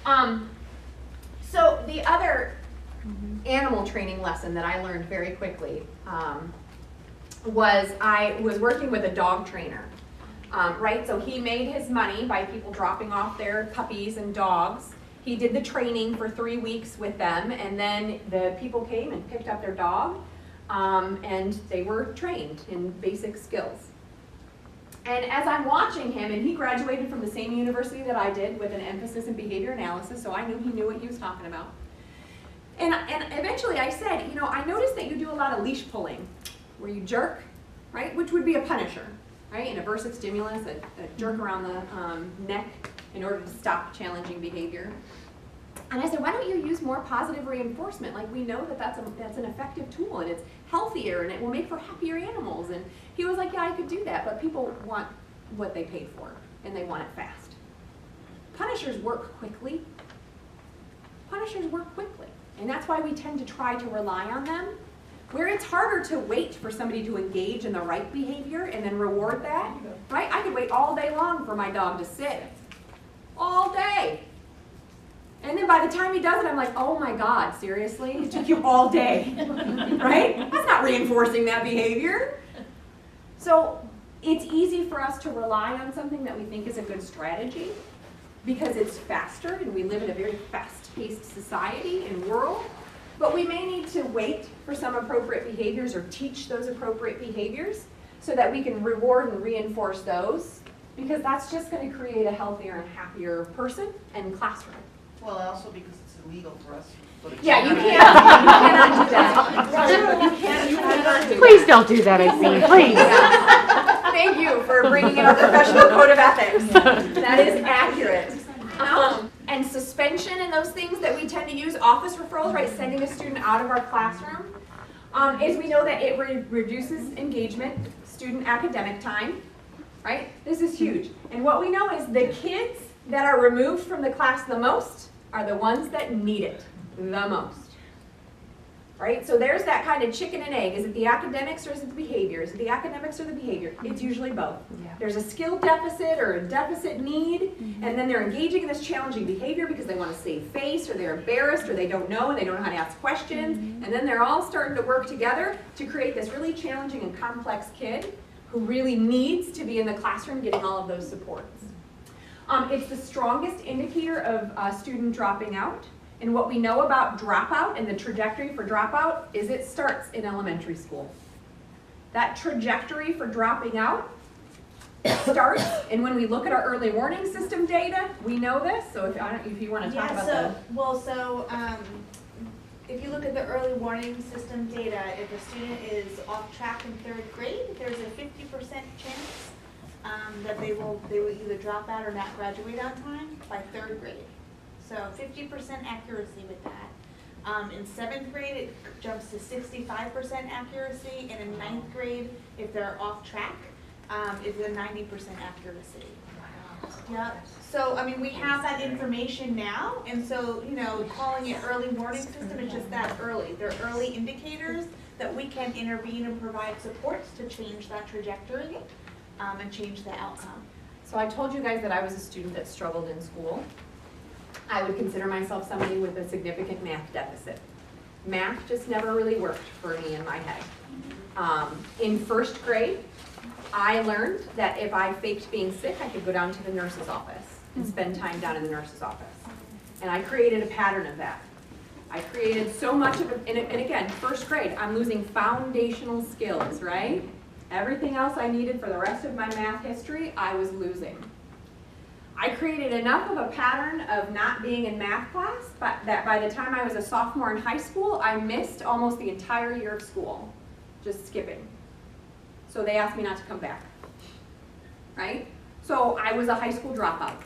So the other animal training lesson that I learned very quickly was I was working with a dog trainer. Right, so he made his money by people dropping off their puppies and dogs. He did the training for 3 weeks with them, and then the people came and picked up their dog, and they were trained in basic skills. And as I'm watching him, and he graduated from the same university that I did with an emphasis in behavior analysis, so I knew he knew what he was talking about. And eventually I said, you know, I noticed that you do a lot of leash pulling, where you jerk, right, which would be a punisher. Right, an aversive stimulus, a jerk around the neck in order to stop challenging behavior. And I said, why don't you use more positive reinforcement? Like, we know that that's an effective tool, and it's healthier, and it will make for happier animals. And he was like, yeah, I could do that, but people want what they paid for, and they want it fast. Punishers work quickly. Punishers work quickly, and that's why we tend to try to rely on them. Where it's harder to wait for somebody to engage in the right behavior and then reward that, right? I could wait all day long for my dog to sit. All day. And then by the time he does it, I'm like, oh my God, seriously? It took you all day, right? That's not reinforcing that behavior. So it's easy for us to rely on something that we think is a good strategy because it's faster, and we live in a very fast-paced society and world. But we may need to wait for some appropriate behaviors or teach those appropriate behaviors so that we can reward and reinforce those, because that's just going to create a healthier and happier person and classroom. Well, also because it's illegal for us. Yeah, you cannot do that. You cannot do that. Please don't do that, I see. Please. Thank you for bringing in our professional code of ethics. That is accurate. And suspension and those things that we tend to use, office referrals, right, sending a student out of our classroom, is we know that it reduces engagement, student academic time, right? This is huge. And what we know is the kids that are removed from the class the most are the ones that need it the most, right? So there's that kind of chicken and egg. Is it the academics or is it the behavior? Is it the academics or the behavior? It's usually both. Yeah. There's a skill deficit or a deficit need, and then they're engaging in this challenging behavior because they want to save face, or they're embarrassed, or they don't know and they don't know how to ask questions, and then they're all starting to work together to create this really challenging and complex kid who really needs to be in the classroom getting all of those supports. It's the strongest indicator of student dropping out. And what we know about dropout and the trajectory for dropout is it starts in elementary school. That trajectory for dropping out starts, and when we look at our early warning system data, we know this. So if you want to talk about that. If you look at the early warning system data, if a student is off track in 3rd grade, there's a 50% chance that they will either drop out or not graduate on time by 3rd grade. So 50% accuracy with that. In 7th grade, it jumps to 65% accuracy, and in 9th grade, if they're off track, it's a 90% accuracy. Yeah. So, I mean, we have that information now, and so, you know, calling it early warning system is just that early. They're early indicators that we can intervene and provide supports to change that trajectory and change the outcome. So I told you guys that I was a student that struggled in school. I would consider myself somebody with a significant math deficit. Math just never really worked for me in my head. In 1st grade, I learned that if I faked being sick, I could go down to the nurse's office and spend time down in the nurse's office. And I created a pattern of that. I created so much of it, and again, 1st grade, I'm losing foundational skills, right? Everything else I needed for the rest of my math history, I was losing. I created enough of a pattern of not being in math class, but that by the time I was a sophomore in high school, I missed almost the entire year of school, just skipping. So they asked me not to come back, right? So I was a high school dropout.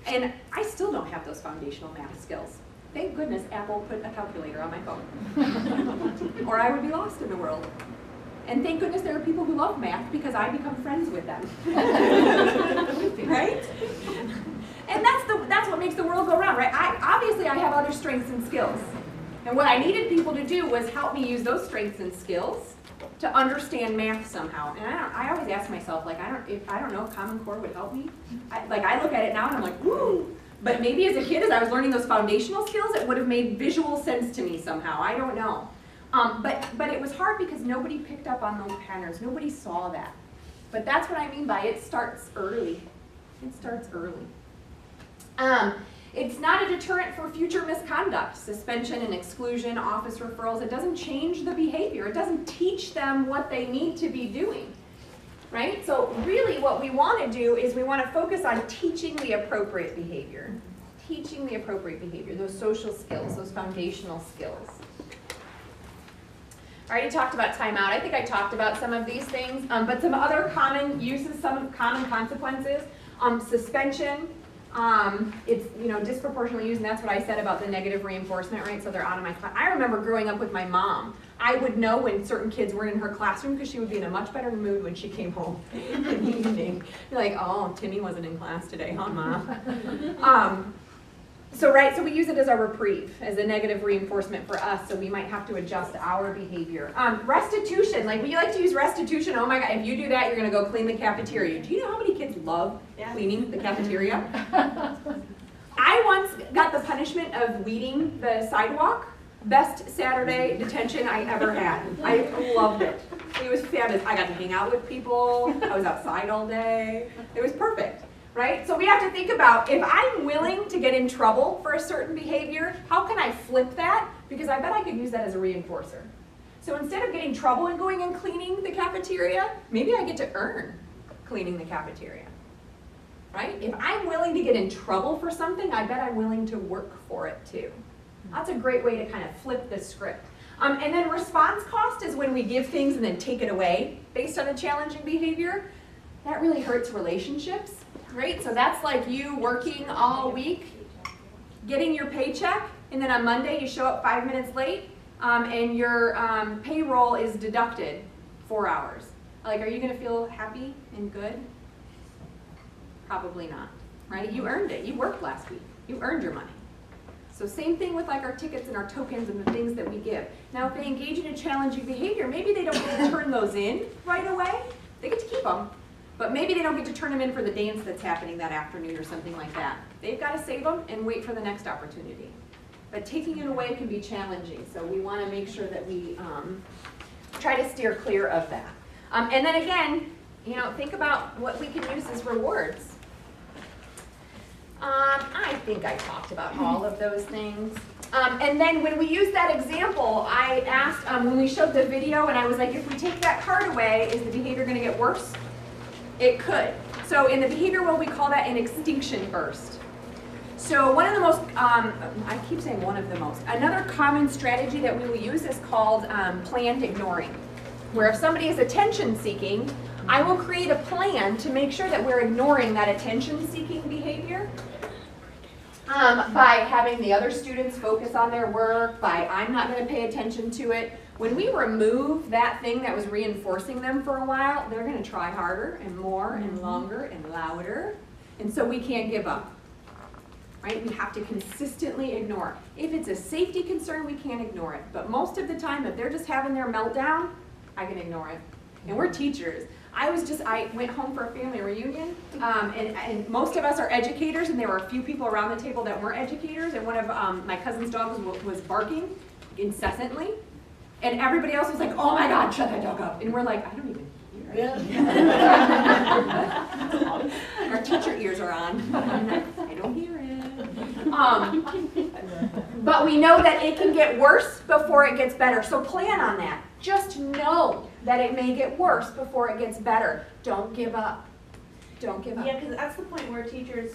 And I still don't have those foundational math skills. Thank goodness Apple put a calculator on my phone. Or I would be lost in the world. And thank goodness there are people who love math because I become friends with them. Right? And that's what makes the world go round, right? Obviously I have other strengths and skills. And what I needed people to do was help me use those strengths and skills to understand math somehow. And I always ask myself, like, I don't know if Common Core would help me. I look at it now and I'm like, woo! But maybe as a kid, as I was learning those foundational skills, it would have made visual sense to me somehow. I don't know. But it was hard because nobody picked up on those patterns. Nobody saw that. But that's what I mean by it starts early. It starts early. It's not a deterrent for future misconduct, suspension and exclusion, office referrals. It doesn't change the behavior. It doesn't teach them what they need to be doing, right? So really what we want to do is we want to focus on teaching the appropriate behavior. Teaching the appropriate behavior, those social skills, those foundational skills. I already talked about timeout. I think I talked about some of these things, but some other common uses, some common consequences. Suspension. It's disproportionately used, and that's what I said about the negative reinforcement, right? So they're out of my class. I remember growing up with my mom. I would know when certain kids weren't in her classroom because she would be in a much better mood when she came home in the evening. You're like, oh, Timmy wasn't in class today, huh, Mom? So we use it as a reprieve, as a negative reinforcement for us, so we might have to adjust our behavior. Restitution, like we like to use restitution. Oh my God, if you do that, you're gonna go clean the cafeteria. Do you know how many kids love cleaning the cafeteria? I once got the punishment of weeding the sidewalk. Best Saturday detention I ever had. I loved it. It was fabulous. I got to hang out with people. I was outside all day. It was perfect. Right? So we have to think about, if I'm willing to get in trouble for a certain behavior, how can I flip that? Because I bet I could use that as a reinforcer. So instead of getting trouble and going and cleaning the cafeteria, maybe I get to earn cleaning the cafeteria. Right? If I'm willing to get in trouble for something, I bet I'm willing to work for it too. That's a great way to kind of flip the script. And then response cost is when we give things and then take it away based on a challenging behavior. That really hurts relationships. Right? So that's like you working all week, getting your paycheck, and then on Monday you show up 5 minutes late, and your payroll is deducted 4 hours. Like, are you going to feel happy and good? Probably not. Right? You earned it. You worked last week. You earned your money. So same thing with like our tickets and our tokens and the things that we give. Now, if they engage in a challenging behavior, maybe they don't get to turn those in right away. They get to keep them. But maybe they don't get to turn them in for the dance that's happening that afternoon or something like that. They've got to save them and wait for the next opportunity. But taking it away can be challenging, so we want to make sure that we try to steer clear of that. And then again, think about what we can use as rewards. I think I talked about all of those things. And then when we use that example, I asked, when we showed the video, and I was like, if we take that card away, is the behavior going to get worse? It could. So in the behavior world, we call that an extinction burst. So one of the most, I keep saying one of the most, another common strategy that we will use is called planned ignoring, where if somebody is attention seeking, I will create a plan to make sure that we're ignoring that attention seeking behavior by having the other students focus on their work, by I'm not going to pay attention to it. When we remove that thing that was reinforcing them for a while, they're going to try harder and more and longer and louder. And so we can't give up. Right? We have to consistently ignore. If it's a safety concern, we can't ignore it. But most of the time, if they're just having their meltdown, I can ignore it. And we're teachers. I went home for a family reunion, and most of us are educators, and there were a few people around the table that weren't educators, and one of my cousin's dogs was barking incessantly. And everybody else was like, oh my God, shut that dog up. And we're like, I don't even hear it. Our teacher ears are on. I don't hear it. But we know that it can get worse before it gets better. So plan on that. Just know that it may get worse before it gets better. Don't give up. Don't give up. Yeah, because that's the point where teachers,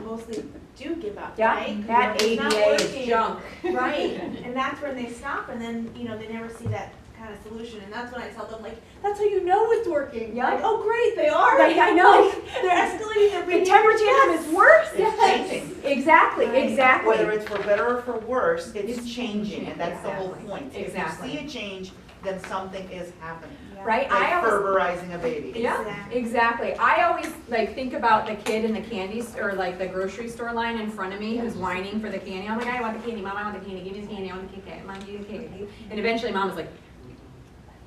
mostly do give up, Yeah, right? that It's not ABA is working. junk. Right, and that's when they stop, and then, they never see that kind of solution, and that's when I tell them, like, that's how you know it's working. Yeah. Like, oh, great, they are. Right, I know. Like, they're escalating their The behavior. temper tantrum is worse. It's changing. Exactly, Right. exactly. Whether it's for better or for worse, it's changing, and that's the whole Exactly. point. Exactly. If you see a change, then something is happening. Yeah. Right? Like I always ferberizing a baby. Yeah, Exactly. exactly. I always think about the kid in the candy or the grocery store line in front of me who's whining for the candy. I'm like, I want the candy, Mom, I want the candy, give me the candy, I want the Kit Kat, Mom, give me the Kit Kat. And eventually Mom was like,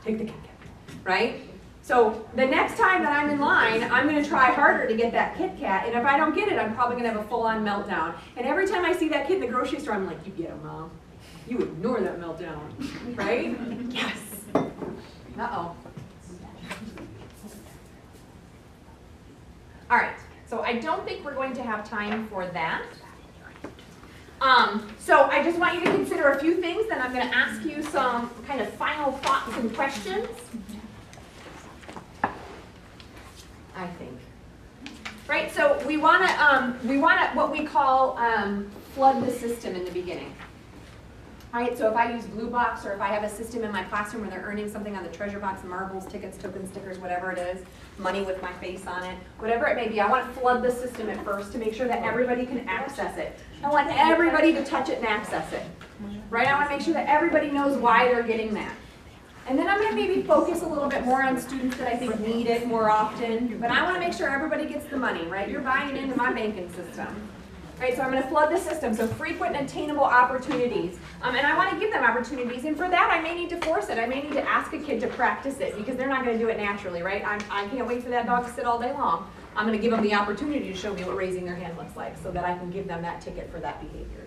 take the Kit Kat, right? So the next time that I'm in line, I'm gonna try harder to get that Kit Kat, and if I don't get it, I'm probably gonna have a full-on meltdown. And every time I see that kid in the grocery store, I'm like, you get him, Mom. You ignore that meltdown, right? Yes. Uh-oh. All right, so I don't think we're going to have time for that. So I just want you to consider a few things, then I'm going to ask you some kind of final thoughts and questions. I think. Right, so we want to what we call flood the system in the beginning. All right, so if I use Blue Box, or if I have a system in my classroom where they're earning something on the treasure box, marbles, tickets, tokens, stickers, whatever it is, money with my face on it, whatever it may be, I want to flood the system at first to make sure that everybody can access it. I want everybody to touch it and access it, right? I want to make sure that everybody knows why they're getting that. And then I'm going to maybe focus a little bit more on students that I think need it more often, but I want to make sure everybody gets the money, right? You're buying into my banking system. Right, so I'm going to flood the system, so frequent and attainable opportunities. And I want to give them opportunities, and for that I may need to force it. I may need to ask a kid to practice it, because they're not going to do it naturally, right? I can't wait for that dog to sit all day long. I'm going to give them the opportunity to show me what raising their hand looks like, so that I can give them that ticket for that behavior.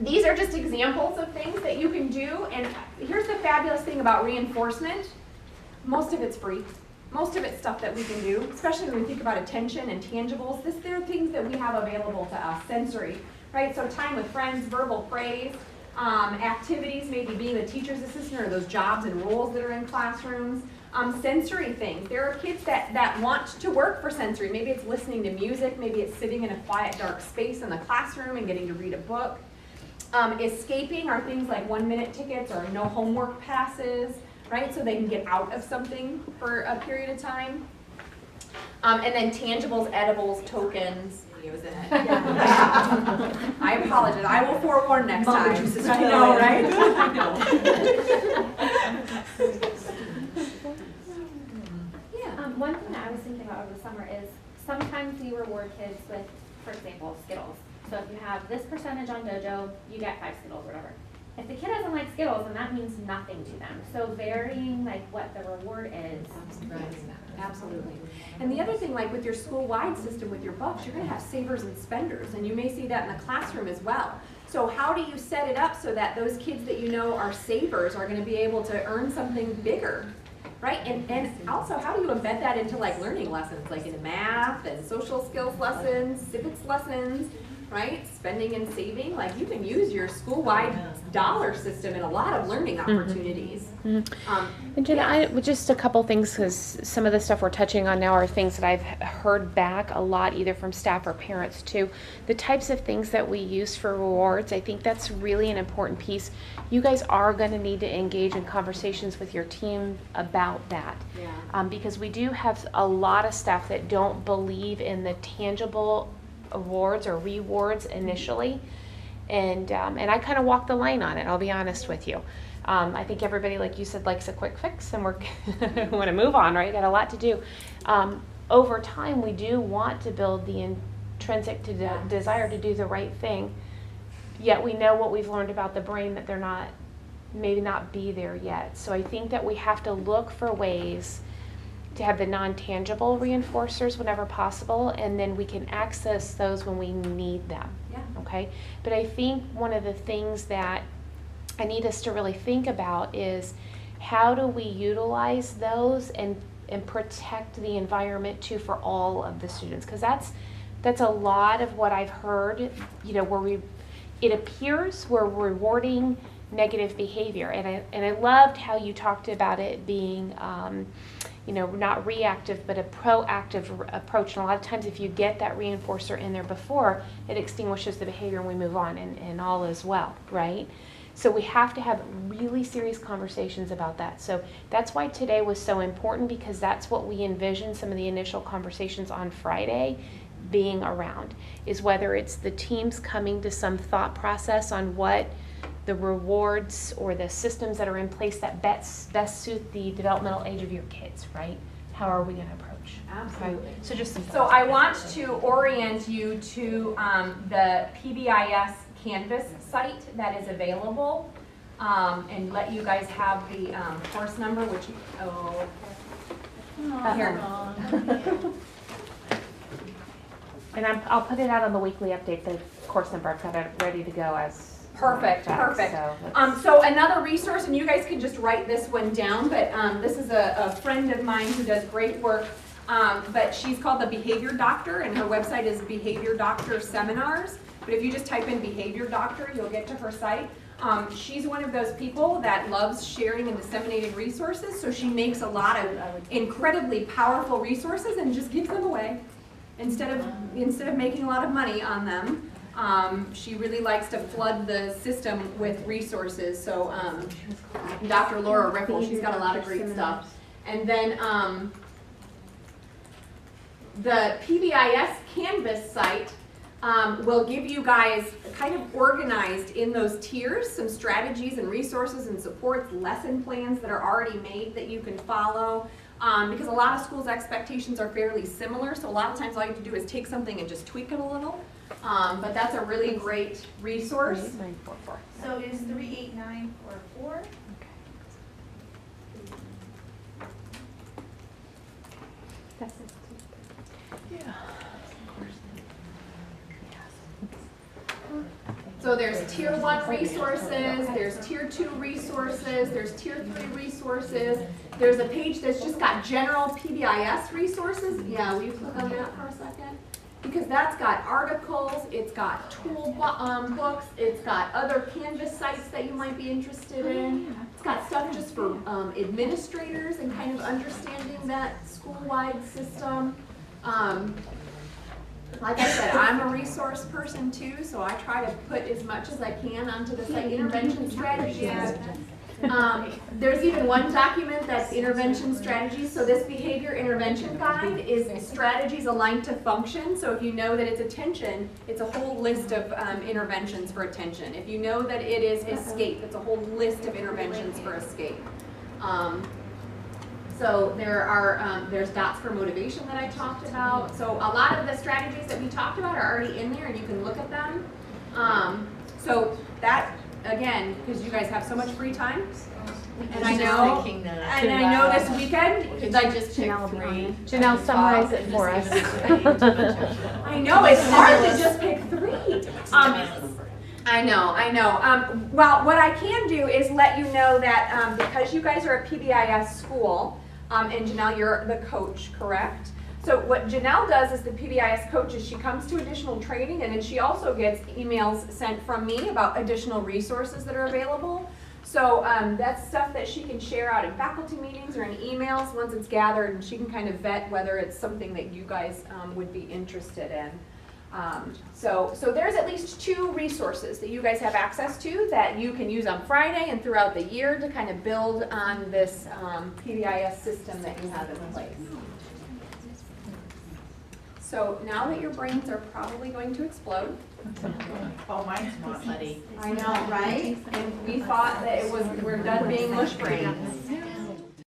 These are just examples of things that you can do, and here's the fabulous thing about reinforcement. Most of it's free. Most of it's stuff that we can do, especially when we think about attention and tangibles. There are things that we have available to us, sensory, right? So time with friends, verbal praise, activities, maybe being a teacher's assistant or those jobs and roles that are in classrooms. Sensory things. There are kids that want to work for sensory. Maybe it's listening to music, maybe it's sitting in a quiet, dark space in the classroom and getting to read a book. Escaping are things like 1-minute tickets or no homework passes, right? So they can get out of something for a period of time. And then tangibles, edibles, tokens. I apologize. I will forewarn next time. I know, right? I know. Yeah. One thing that I was thinking about over the summer is sometimes we reward kids with, for example, Skittles. So if you have this percentage on Dojo, you get 5 Skittles or whatever. If the kid doesn't like Skittles, then that means nothing to them. So varying what the reward is. Absolutely. And the other thing, like with your school-wide system with your bucks, you're going to have savers and spenders, and you may see that in the classroom as well. So how do you set it up so that those kids that you know are savers are going to be able to earn something bigger, right? And also, how do you embed that into learning lessons, like in math and social skills lessons, civics lessons, right? Spending and saving, you can use your school-wide dollar system in a lot of learning opportunities. And Jenna, just a couple things, because some of the stuff we're touching on now are things that I've heard back a lot, either from staff or parents too. The types of things that we use for rewards, I think that's really an important piece. You guys are going to need to engage in conversations with your team about that. Yeah. Because we do have a lot of staff that don't believe in the tangible awards or rewards initially, and I kind of walk the line on it, I'll be honest with you. I think everybody, like you said, likes a quick fix, and we're want to move on, right? Got a lot to do. Over time, we do want to build the intrinsic desire to do the right thing, yet we know what we've learned about the brain, that they're maybe not be there yet. So I think that we have to look for ways to have the non-tangible reinforcers whenever possible, and then we can access those when we need them. Yeah. Okay? But I think one of the things that I need us to really think about is how do we utilize those and protect the environment too for all of the students? Because that's a lot of what I've heard, where it appears we're rewarding negative behavior, and I loved how you talked about it being not reactive, but a proactive approach. And a lot of times if you get that reinforcer in there before, it extinguishes the behavior and we move on and all is well, right? So we have to have really serious conversations about that. So that's why today was so important, because that's what we envisioned some of the initial conversations on Friday being around, is whether it's the teams coming to some thought process on what the rewards or the systems that are in place that best suit the developmental age of your kids, right? How are we going to approach? Absolutely. Okay. So just some So I want to orient you to the PBIS Canvas site that is available, and let you guys have the course number, which, here. And I'll put it out on the weekly update, the course number. I've got it ready to go as Perfect, back, perfect. So, So another resource, and you guys can just write this one down, but this is a friend of mine who does great work, but she's called the Behavior Doctor, and her website is Behavior Doctor Seminars. But if you just type in Behavior Doctor, you'll get to her site. She's one of those people that loves sharing and disseminating resources, so she makes a lot of incredibly powerful resources and just gives them away instead of making a lot of money on them. She really likes to flood the system with resources. So Dr. Laura Ripple, she's got a lot of great stuff. And then the PBIS Canvas site will give you guys kind of organized in those tiers some strategies and resources and supports, lesson plans that are already made that you can follow. Because a lot of schools' expectations are fairly similar, so a lot of times all you have to do is take something and just tweak it a little. But that's a really great resource. 3944. So is 38944? That's it. So there's tier 1 resources, there's tier 2 resources, there's tier 3 resources. There's a page that's just got general PBIS resources. Yeah, will you click on that for a second? Because that's got articles, it's got tool books, it's got other Canvas sites that you might be interested in. It's got stuff just for administrators and kind of understanding that school-wide system. Like I said, I'm a resource person too, so I try to put as much as I can onto the site. Intervention strategies. There's even one document that's intervention strategies. So this behavior intervention guide is strategies aligned to function. So if you know that it's attention, it's a whole list of interventions for attention. If you know that it is escape, it's a whole list of interventions for escape. So there's dots for motivation that I talked about. So a lot of the strategies that we talked about are already in there and you can look at them. So that, again, because you guys have so much free time, and I know this weekend, Could I just pick 3? Janelle, summarize it for us. I know, it's hard to just pick 3. I know. Well, what I can do is let you know that because you guys are a PBIS school, and Janelle, you're the coach, correct? So what Janelle does as the PBIS coach is she comes to additional training, and then she also gets emails sent from me about additional resources that are available. So that's stuff that she can share out in faculty meetings or in emails once it's gathered, and she can kind of vet whether it's something that you guys would be interested in. So there's at least 2 resources that you guys have access to that you can use on Friday and throughout the year to kind of build on this PBIS system that you have in place. So now that your brains are probably going to explode. Oh, mine's not. Buddy. I know, right? And we thought that we're done being mush brains.